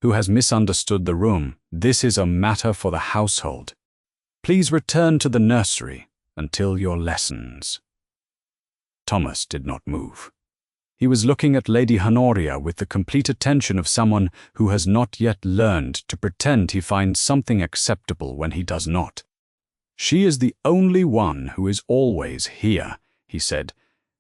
who has misunderstood the room. "This is a matter for the household. Please return to the nursery until your lessons." Thomas did not move. He was looking at Lady Honoria with the complete attention of someone who has not yet learned to pretend he finds something acceptable when he does not. "She is the only one who is always here," he said.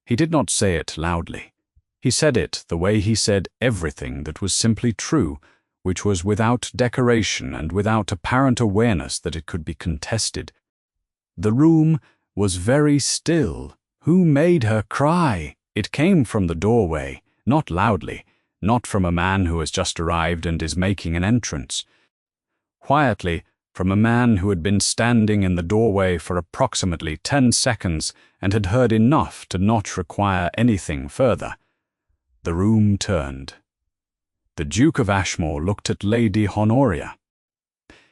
He did not say it loudly. He said it the way he said everything that was simply true, which was without decoration and without apparent awareness that it could be contested. The room was very still. Who made her cry? It came from the doorway, not loudly, not from a man who has just arrived and is making an entrance. Quietly, from a man who had been standing in the doorway for approximately 10 seconds and had heard enough to not require anything further. The room turned. The Duke of Ashmore looked at Lady Honoria.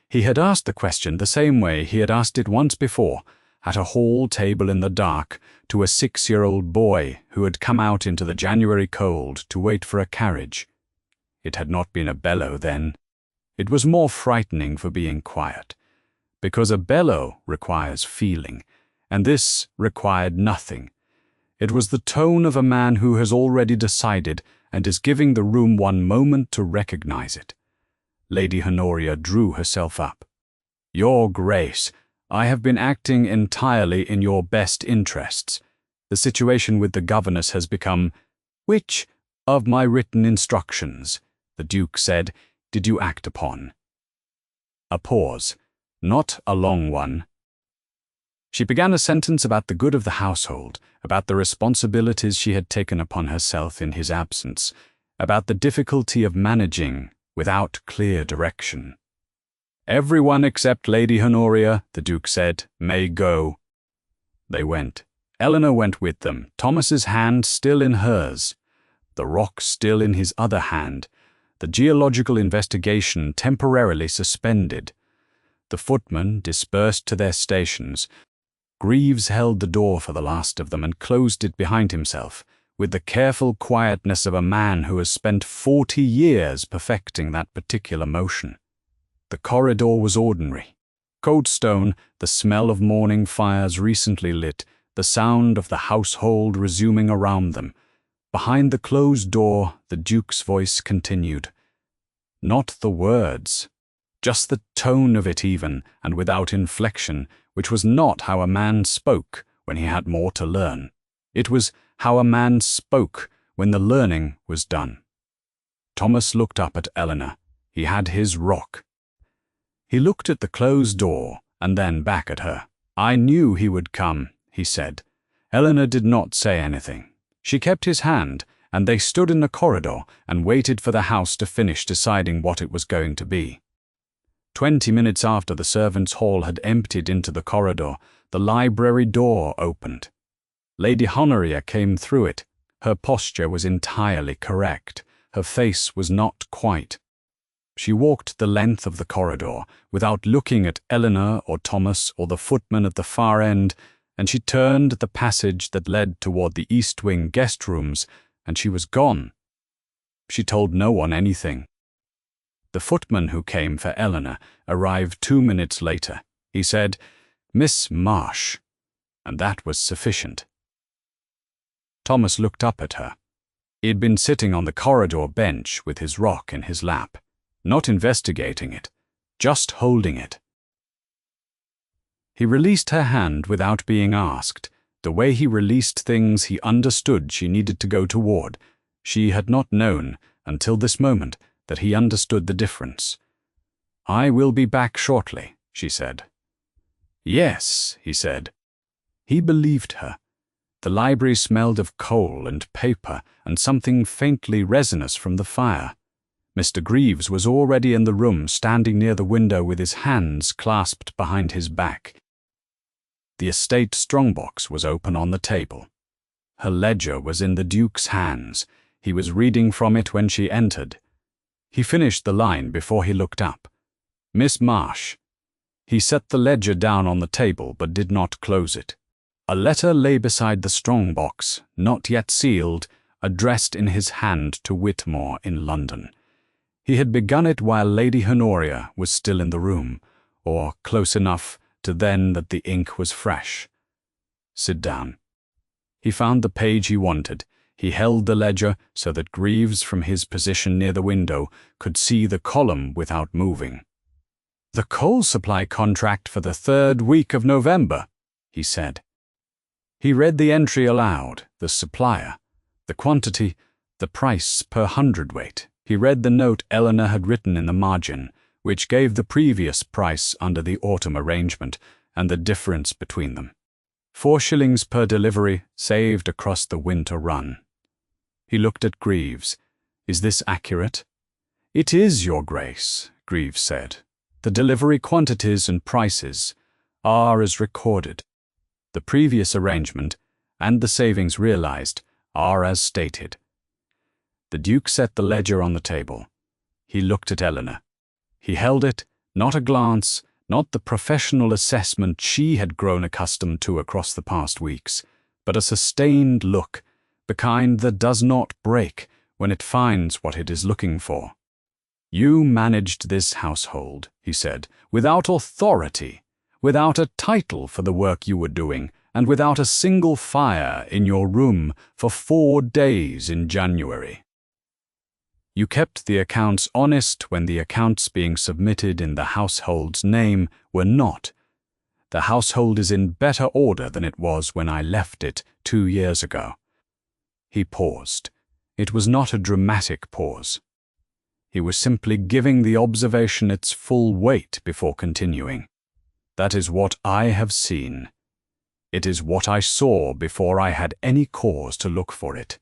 He had asked the question the same way he had asked it once before, at a hall table in the dark, to a 6-year-old boy who had come out into the January cold to wait for a carriage. It had not been a bellow then. It was more frightening for being quiet, because a bellow requires feeling, and this required nothing. It was the tone of a man who has already decided and is giving the room one moment to recognize it. Lady Honoria drew herself up. "Your Grace, I have been acting entirely in your best interests. The situation with the governess has become—" "Which of my written instructions," the Duke said, "did you act upon?" A pause, not a long one. She began a sentence about the good of the household, about the responsibilities she had taken upon herself in his absence, about the difficulty of managing without clear direction. "Everyone except Lady Honoria," the Duke said, "may go." They went. Eleanor went with them, Thomas's hand still in hers, the rock still in his other hand, the geological investigation temporarily suspended. The footmen dispersed to their stations. Greaves held the door for the last of them and closed it behind himself, with the careful quietness of a man who has spent 40 years perfecting that particular motion. The corridor was ordinary. Cold stone, the smell of morning fires recently lit, the sound of the household resuming around them. Behind the closed door, the Duke's voice continued. Not the words, just the tone of it even, and without inflection, which was not how a man spoke when he had more to learn. It was how a man spoke when the learning was done. Thomas looked up at Eleanor. He had his rock. He looked at the closed door and then back at her. "I knew he would come," he said. Eleanor did not say anything. She kept his hand, and they stood in the corridor and waited for the house to finish deciding what it was going to be. 20 minutes after the servants' hall had emptied into the corridor, the library door opened. Lady Honoria came through it. Her posture was entirely correct. Her face was not quite. She walked the length of the corridor without looking at Eleanor or Thomas or the footman at the far end, and she turned the passage that led toward the East Wing guest rooms, and she was gone. She told no one anything. The footman who came for Eleanor arrived 2 minutes later. He said, "Miss Marsh," and that was sufficient. Thomas looked up at her. He had been sitting on the corridor bench with his rock in his lap, not investigating it, just holding it. He released her hand without being asked. The way he released things he understood she needed to go toward. She had not known, until this moment, that he understood the difference. "I will be back shortly," she said. "Yes," he said. He believed her. The library smelled of coal and paper and something faintly resinous from the fire. Mr. Greaves was already in the room, standing near the window with his hands clasped behind his back. The estate strongbox was open on the table. Her ledger was in the Duke's hands. He was reading from it when she entered. He finished the line before he looked up. "Miss Marsh." He set the ledger down on the table but did not close it. A letter lay beside the strongbox, not yet sealed, addressed in his hand to Whitmore in London. He had begun it while Lady Honoria was still in the room, or close enough to then that the ink was fresh. "Sit down." He found the page he wanted. He held the ledger so that Greaves from his position near the window could see the column without moving. "The coal supply contract for the 3rd week of November," he said. He read the entry aloud, the supplier, the quantity, The price per hundredweight. He read the note Eleanor had written in the margin, which gave the previous price under the autumn arrangement and the difference between them. 4 shillings per delivery, saved across the winter run. He looked at Greaves. Is this accurate? It is, Your Grace, Greaves said. The delivery quantities and prices are as recorded. The previous arrangement and the savings realized are as stated. The Duke set the ledger on the table. He looked at Eleanor. He held it, not a glance, not the professional assessment she had grown accustomed to across the past weeks, but a sustained look, the kind that does not break when it finds what it is looking for. You managed this household, he said, without authority, without a title for the work you were doing, and without a single fire in your room for 4 days in January. You kept the accounts honest when the accounts being submitted in the household's name were not. The household is in better order than it was when I left it 2 years ago. He paused. It was not a dramatic pause. He was simply giving the observation its full weight before continuing. That is what I have seen. It is what I saw before I had any cause to look for it.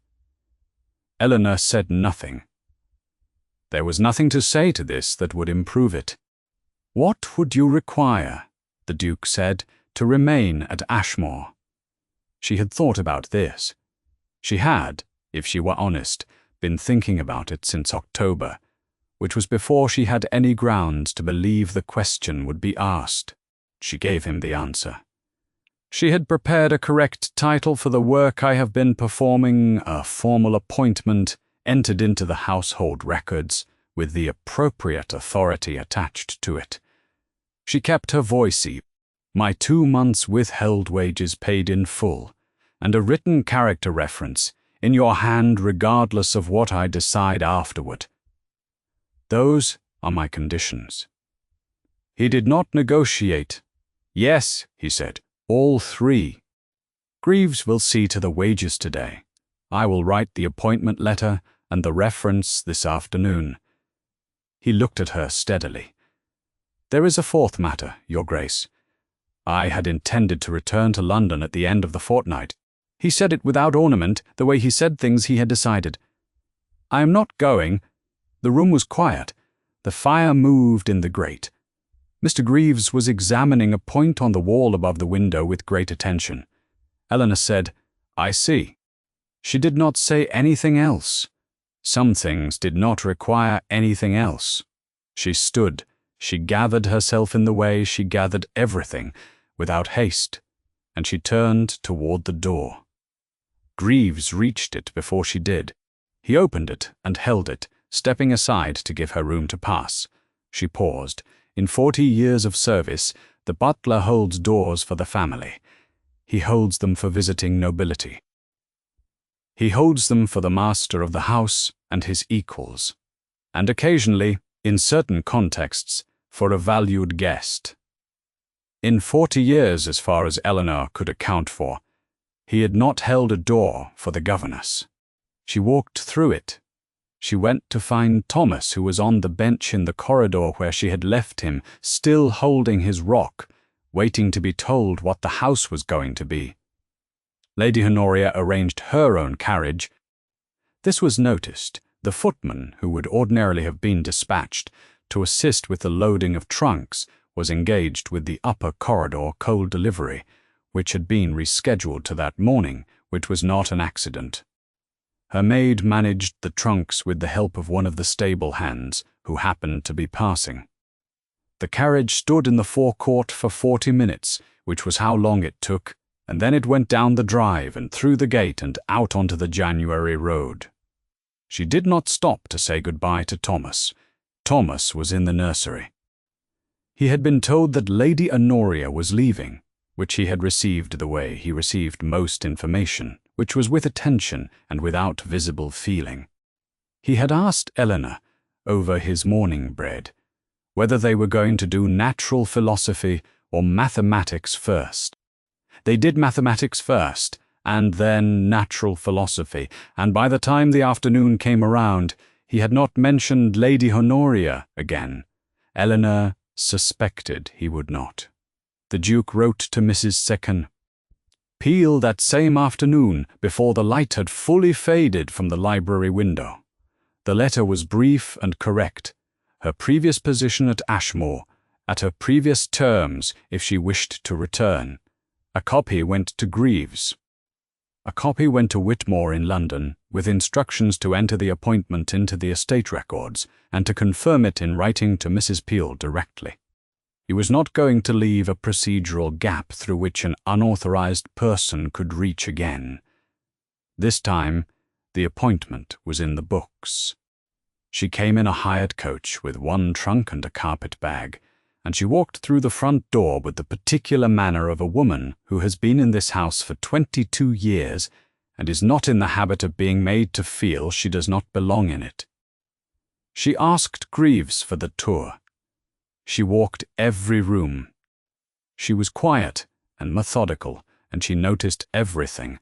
Eleanor said nothing. There was nothing to say to this that would improve it. What would you require, the Duke said, to remain at Ashmore? She had thought about this. She had, if she were honest, been thinking about it since October, which was before she had any grounds to believe the question would be asked. She gave him the answer. She had prepared a correct title for the work I have been performing, a formal appointment, entered into the household records, with the appropriate authority attached to it. She kept her voice even. My 2 months' withheld wages paid in full, and a written character reference, in your hand regardless of what I decide afterward. Those are my conditions. He did not negotiate. Yes, he said, all 3. Greaves will see to the wages today. I will write the appointment letter and the reference this afternoon. He looked at her steadily. There is a 4th matter, Your Grace. I had intended to return to London at the end of the fortnight. He said it without ornament, the way he said things he had decided. I am not going. The room was quiet. The fire moved in the grate. Mr. Greaves was examining a point on the wall above the window with great attention. Eleanor said, I see. She did not say anything else. Some things did not require anything else. She stood. She gathered herself in the way she gathered everything, without haste, and she turned toward the door. Greaves reached it before she did. He opened it and held it, stepping aside to give her room to pass. She paused. In 40 years of service, the butler holds doors for the family. He holds them for visiting nobility. He holds them for the master of the house and his equals, and occasionally, in certain contexts, for a valued guest. In 40 years, as far as Eleanor could account for, he had not held a door for the governess. She walked through it. She went to find Thomas, who was on the bench in the corridor where she had left him, still holding his rock, waiting to be told what the house was going to be. Lady Honoria arranged her own carriage. This was noticed. The footman, who would ordinarily have been dispatched to assist with the loading of trunks, was engaged with the upper corridor coal delivery, which had been rescheduled to that morning, which was not an accident. Her maid managed the trunks with the help of one of the stable hands, who happened to be passing. The carriage stood in the forecourt for 40 minutes, which was how long it took, and then it went down the drive and through the gate and out onto the January road. She did not stop to say goodbye to Thomas. Thomas was in the nursery. He had been told that Lady Honoria was leaving, which he had received the way he received most information, which was with attention and without visible feeling. He had asked Eleanor, over his morning bread, whether they were going to do natural philosophy or mathematics first. They did mathematics first, and then natural philosophy, and by the time the afternoon came around, he had not mentioned Lady Honoria again. Eleanor suspected he would not. The Duke wrote to Mrs. Secon Peel that same afternoon, before the light had fully faded from the library window. The letter was brief and correct. Her previous position at Ashmore, at her previous terms if she wished to return. A copy went to Greaves. A copy went to Whitmore in London, with instructions to enter the appointment into the estate records and to confirm it in writing to Mrs. Peel directly. He was not going to leave a procedural gap through which an unauthorized person could reach again. This time, the appointment was in the books. She came in a hired coach with one trunk and a carpet bag, and she walked through the front door with the particular manner of a woman who has been in this house for 22 years and is not in the habit of being made to feel she does not belong in it. She asked Greaves for the tour. She walked every room. She was quiet and methodical, and she noticed everything.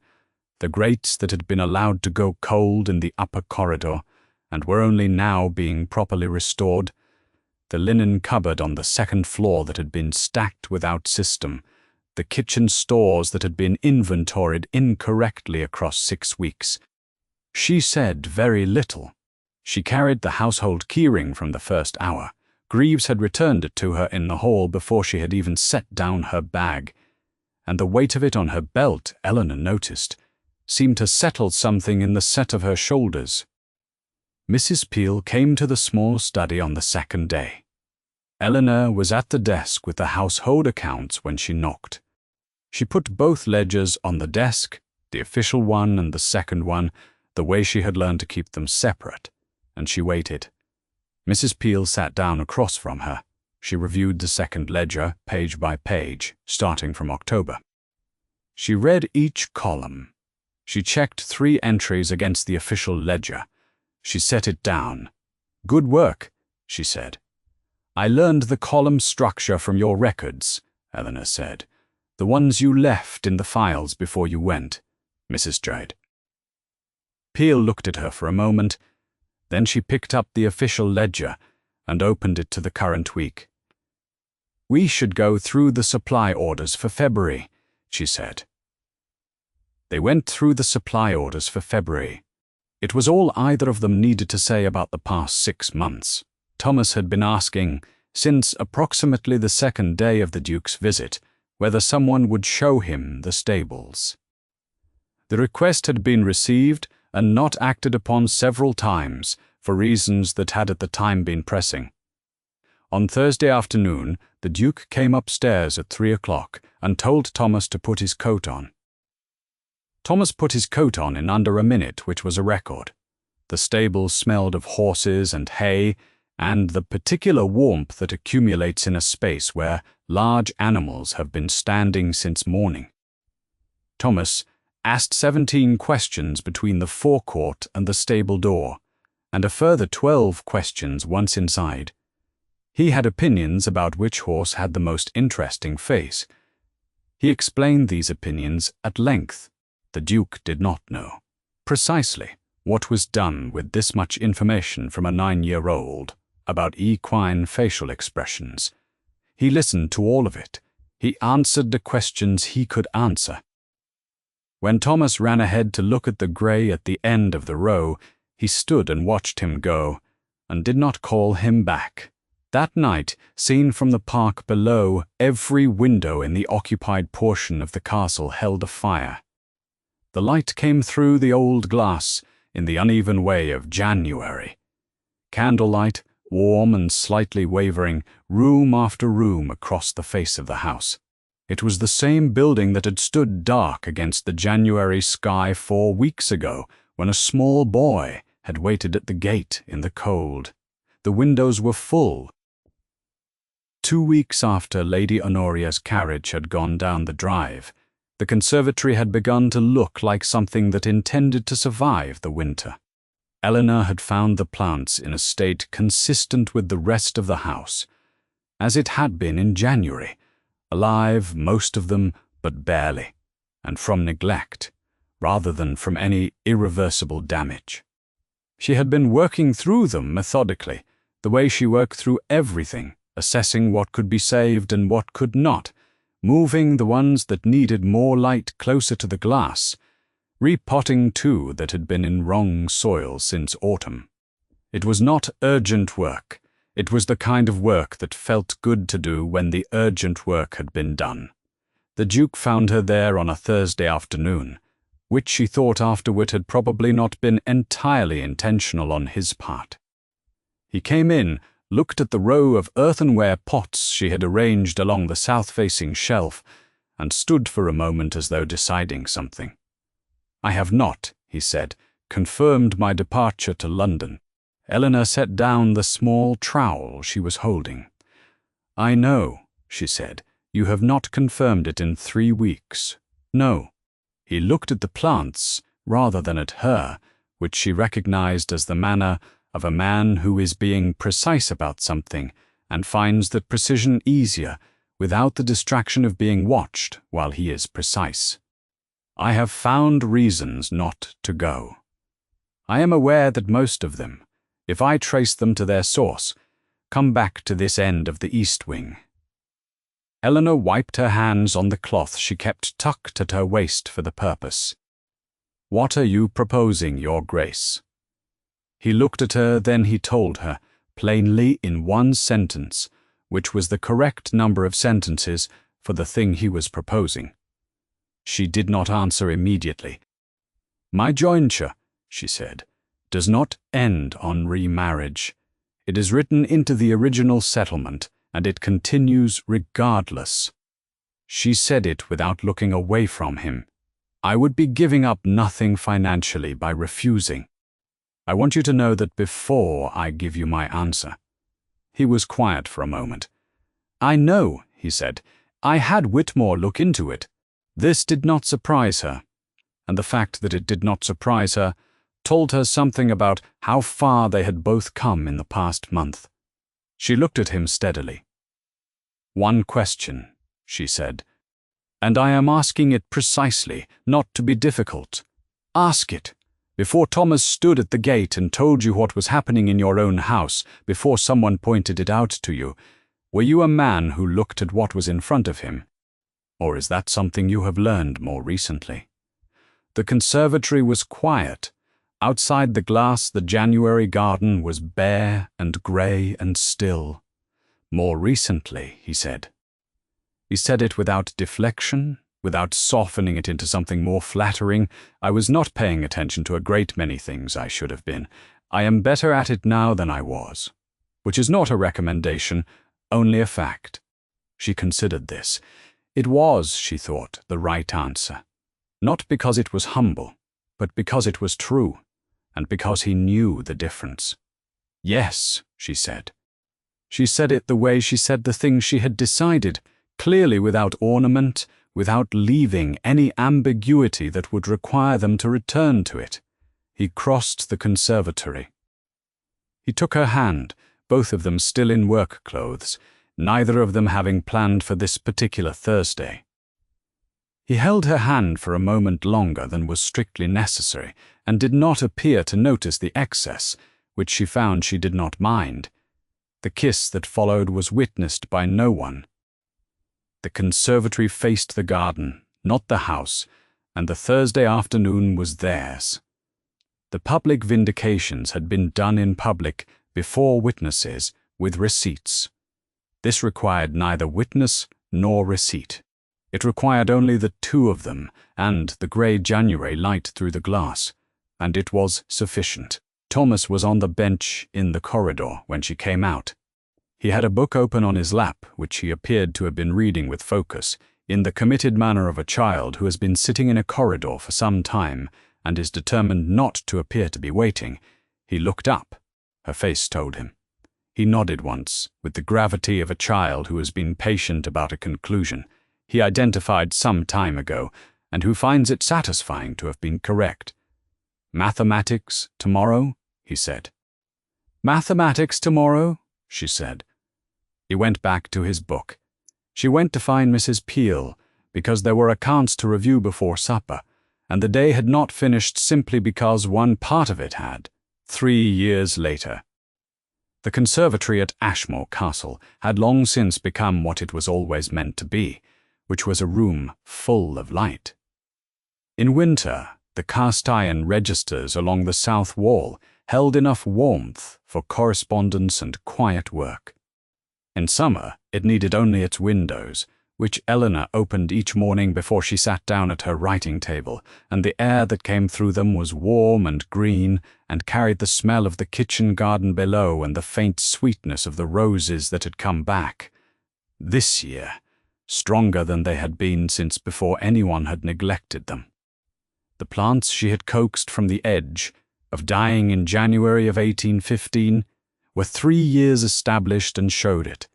The grates that had been allowed to go cold in the upper corridor, and were only now being properly restored. The linen cupboard on the second floor that had been stacked without system. The kitchen stores that had been inventoried incorrectly across 6 weeks. She said very little. She carried the household keyring from the first hour. Greaves had returned it to her in the hall before she had even set down her bag, and the weight of it on her belt, Eleanor noticed, seemed to settle something in the set of her shoulders. Mrs. Peel came to the small study on the second day. Eleanor was at the desk with the household accounts when she knocked. She put both ledgers on the desk, the official one and the second one, the way she had learned to keep them separate, and she waited. Mrs. Peel sat down across from her. She reviewed the second ledger, page by page, starting from October. She read each column. She checked 3 entries against the official ledger. She set it down. "Good work," she said. "I learned the column structure from your records," Eleanor said. "The ones you left in the files before you went," Mrs. Jade. Peel looked at her for a moment. Then she picked up the official ledger and opened it to the current week. "We should go through the supply orders for February," she said. They went through the supply orders for February. It was all either of them needed to say about the past 6 months. Thomas had been asking, since approximately the second day of the Duke's visit, whether someone would show him the stables. The request had been received and not acted upon several times, for reasons that had at the time been pressing. On Thursday afternoon, the Duke came upstairs at 3 o'clock and told Thomas to put his coat on. Thomas put his coat on in under a minute, which was a record. The stables smelled of horses and hay, and the particular warmth that accumulates in a space where large animals have been standing since morning. Thomas asked 17 questions between the forecourt and the stable door, and a further 12 questions once inside. He had opinions about which horse had the most interesting face. He explained these opinions at length. The Duke did not know precisely what was done with this much information from a 9-year-old about equine facial expressions. He listened to all of it. He answered the questions he could answer. When Thomas ran ahead to look at the grey at the end of the row, he stood and watched him go, and did not call him back. That night, seen from the park below, every window in the occupied portion of the castle held a fire. The light came through the old glass in the uneven way of January. Candlelight, warm and slightly wavering, room after room across the face of the house. It was the same building that had stood dark against the January sky 4 weeks ago, when a small boy had waited at the gate in the cold. The windows were full. 2 weeks after Lady Honoria's carriage had gone down the drive, the conservatory had begun to look like something that intended to survive the winter. Eleanor had found the plants in a state consistent with the rest of the house, as it had been in January, alive, most of them, but barely, and from neglect. rather than from any irreversible damage. She had been working through them methodically, the way she worked through everything, assessing what could be saved and what could not, moving the ones that needed more light closer to the glass, repotting two that had been in wrong soil since autumn. It was not urgent work. It was the kind of work that felt good to do when the urgent work had been done. The Duke found her there on a Thursday afternoon, which she thought afterward had probably not been entirely intentional on his part. He came in, looked at the row of earthenware pots she had arranged along the south-facing shelf, and stood for a moment as though deciding something. "I have not," he said, "confirmed my departure to London." Eleanor set down the small trowel she was holding. "I know," she said, "you have not confirmed it in 3 weeks. No." He looked at the plants rather than at her, which she recognized as the manner of a man who is being precise about something and finds that precision easier without the distraction of being watched while he is precise. "I have found reasons not to go. I am aware that most of them, if I trace them to their source, come back to this end of the East Wing." Eleanor wiped her hands on the cloth she kept tucked at her waist for the purpose. "What are you proposing, Your Grace?" He looked at her, then he told her, plainly in one sentence, which was the correct number of sentences for the thing he was proposing. She did not answer immediately. "My jointure," she said, "does not end on remarriage. It is written into the original settlement, and it continues regardless." She said it without looking away from him. "I would be giving up nothing financially by refusing. I want you to know that before I give you my answer." He was quiet for a moment. "I know," he said. "I had Whitmore look into it." This did not surprise her, and the fact that it did not surprise her told her something about how far they had both come in the past month. She looked at him steadily. "One question," she said, "and I am asking it precisely, not to be difficult. Ask it. Before Thomas stood at the gate and told you what was happening in your own house, before someone pointed it out to you, were you a man who looked at what was in front of him? Or is that something you have learned more recently?" The conservatory was quiet. Outside the glass, the January garden was bare and grey and still. "More recently," he said. He said it without deflection, without softening it into something more flattering. "I was not paying attention to a great many things I should have been. I am better at it now than I was." Which is not a recommendation, only a fact. She considered this. It was, she thought, the right answer. Not because it was humble, but because it was true, and because he knew the difference. "Yes," she said. She said it the way she said the thing she had decided, clearly without ornament, without leaving any ambiguity that would require them to return to it. He crossed the conservatory. He took her hand, both of them still in work clothes, neither of them having planned for this particular Thursday. He held her hand for a moment longer than was strictly necessary, and did not appear to notice the excess, which she found she did not mind. The kiss that followed was witnessed by no one. The conservatory faced the garden, not the house, and the Thursday afternoon was theirs. The public vindications had been done in public, before witnesses, with receipts. This required neither witness nor receipt. It required only the two of them and the grey January light through the glass, and it was sufficient. Thomas was on the bench in the corridor when she came out. He had a book open on his lap, which he appeared to have been reading with focus, in the committed manner of a child who has been sitting in a corridor for some time and is determined not to appear to be waiting. He looked up. Her face told him. He nodded once, with the gravity of a child who has been patient about a conclusion he identified some time ago, and who finds it satisfying to have been correct. "Mathematics tomorrow?" he said. "Mathematics tomorrow?" she said. He went back to his book. She went to find Mrs. Peel, because there were accounts to review before supper, and the day had not finished simply because one part of it had. 3 years later. The conservatory at Ashmore Castle had long since become what it was always meant to be, which was a room full of light. In winter, the cast-iron registers along the south wall held enough warmth for correspondence and quiet work. In summer, it needed only its windows, which Eleanor opened each morning before she sat down at her writing table, and the air that came through them was warm and green and carried the smell of the kitchen garden below and the faint sweetness of the roses that had come back. This year, stronger than they had been since before anyone had neglected them. The plants she had coaxed from the edge of dying in January of 1815 were 3 years established and showed it.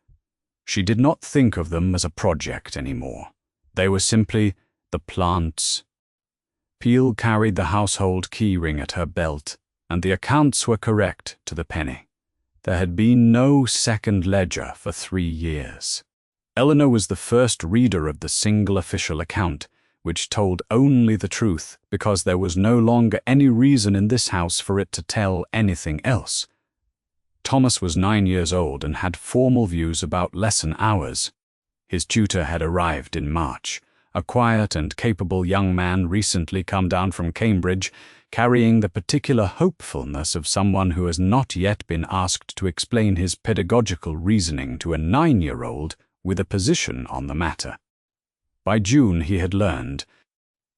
She did not think of them as a project anymore. They were simply the plants. Peel carried the household keyring at her belt, and the accounts were correct to the penny. There had been no second ledger for 3 years. Eleanor was the first reader of the single official account, which told only the truth because there was no longer any reason in this house for it to tell anything else. Thomas was 9 years old and had formal views about lesson hours. His tutor had arrived in March, a quiet and capable young man recently come down from Cambridge, carrying the particular hopefulness of someone who has not yet been asked to explain his pedagogical reasoning to a 9-year-old with a position on the matter. By June he had learned.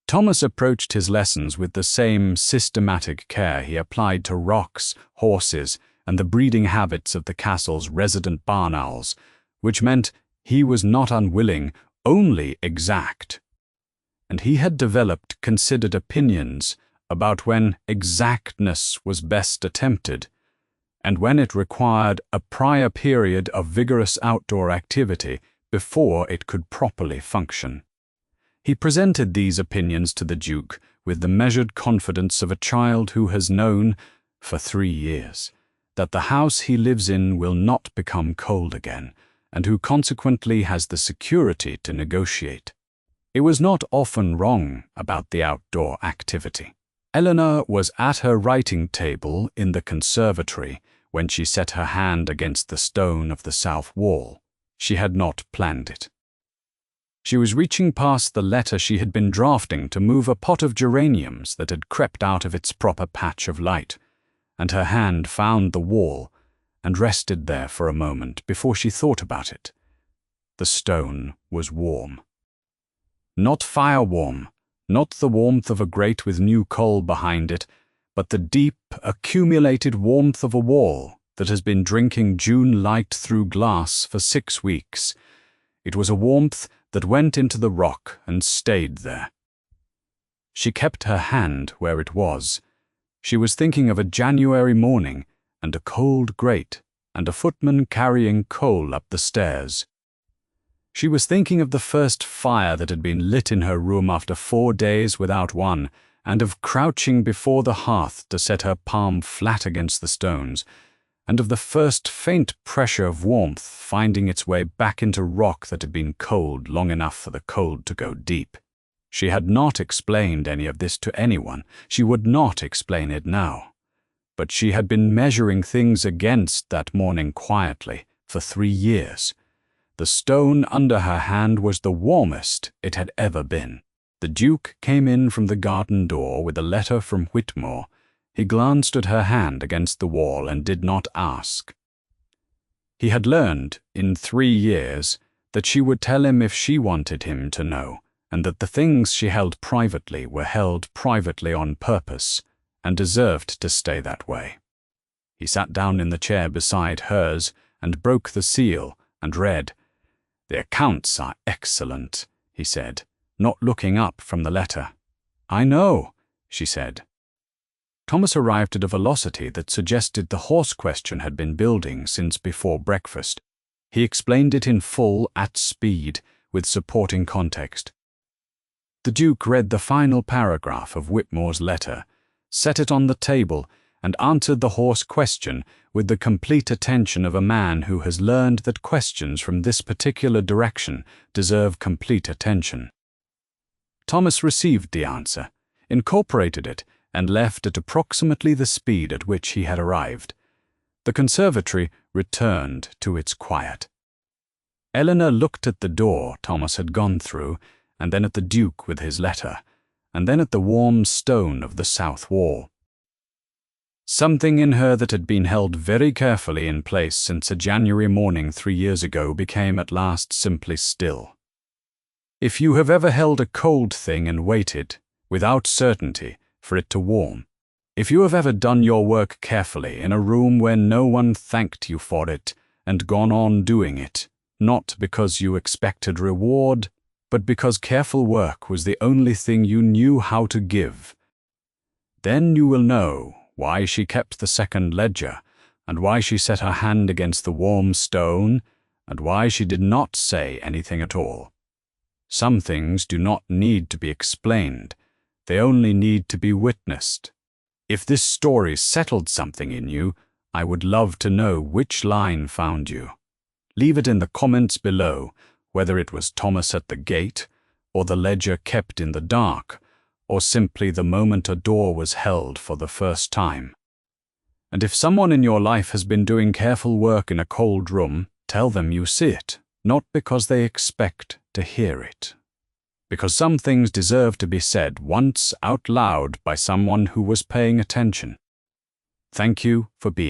Thomas approached his lessons with the same systematic care he applied to rocks, horses, and the breeding habits of the castle's resident barn owls, which meant he was not unwilling, only exact. And he had developed considered opinions about when exactness was best attempted, and when it required a prior period of vigorous outdoor activity before it could properly function. He presented these opinions to the Duke with the measured confidence of a child who has known, for 3 years, that the house he lives in will not become cold again, and who consequently has the security to negotiate. It was not often wrong about the outdoor activity. Eleanor was at her writing table in the conservatory when she set her hand against the stone of the south wall. She had not planned it. She was reaching past the letter she had been drafting to move a pot of geraniums that had crept out of its proper patch of light, and her hand found the wall and rested there for a moment before she thought about it. The stone was warm. Not fire-warm, not the warmth of a grate with new coal behind it, but the deep, accumulated warmth of a wall that has been drinking June light through glass for 6 weeks. It was a warmth that went into the rock and stayed there. She kept her hand where it was. She was thinking of a January morning and a cold grate and a footman carrying coal up the stairs. She was thinking of the first fire that had been lit in her room after 4 days without one, and of crouching before the hearth to set her palm flat against the stones, and of the first faint pressure of warmth finding its way back into rock that had been cold long enough for the cold to go deep. She had not explained any of this to anyone. She would not explain it now. But she had been measuring things against that morning quietly for 3 years. The stone under her hand was the warmest it had ever been. The Duke came in from the garden door with a letter from Whitmore. He glanced at her hand against the wall and did not ask. He had learned, in 3 years, that she would tell him if she wanted him to know, and that the things she held privately were held privately on purpose, and deserved to stay that way. He sat down in the chair beside hers and broke the seal and read. "The accounts are excellent," he said, not looking up from the letter. "I know," she said. Thomas arrived at a velocity that suggested the horse question had been building since before breakfast. He explained it in full at speed, with supporting context. The Duke read the final paragraph of Whitmore's letter, set it on the table, and answered the horse question with the complete attention of a man who has learned that questions from this particular direction deserve complete attention. Thomas received the answer. incorporated it, and left at approximately the speed at which he had arrived. The conservatory returned to its quiet. Eleanor looked at the door Thomas had gone through, and then at the Duke with his letter, and then at the warm stone of the south wall. Something in her that had been held very carefully in place since a January morning 3 years ago became at last simply still. If you have ever held a cold thing and waited, without certainty, for it to warm, if you have ever done your work carefully in a room where no one thanked you for it and gone on doing it, not because you expected reward, but because careful work was the only thing you knew how to give, then you will know why she kept the second ledger, and why she set her hand against the warm stone, and why she did not say anything at all. Some things do not need to be explained, they only need to be witnessed. If this story settled something in you, I would love to know which line found you. Leave it in the comments below, whether it was Thomas at the gate, or the ledger kept in the dark, or simply the moment a door was held for the first time. And if someone in your life has been doing careful work in a cold room, tell them you see it, not because they expect to hear it. Because some things deserve to be said once out loud by someone who was paying attention. Thank you for being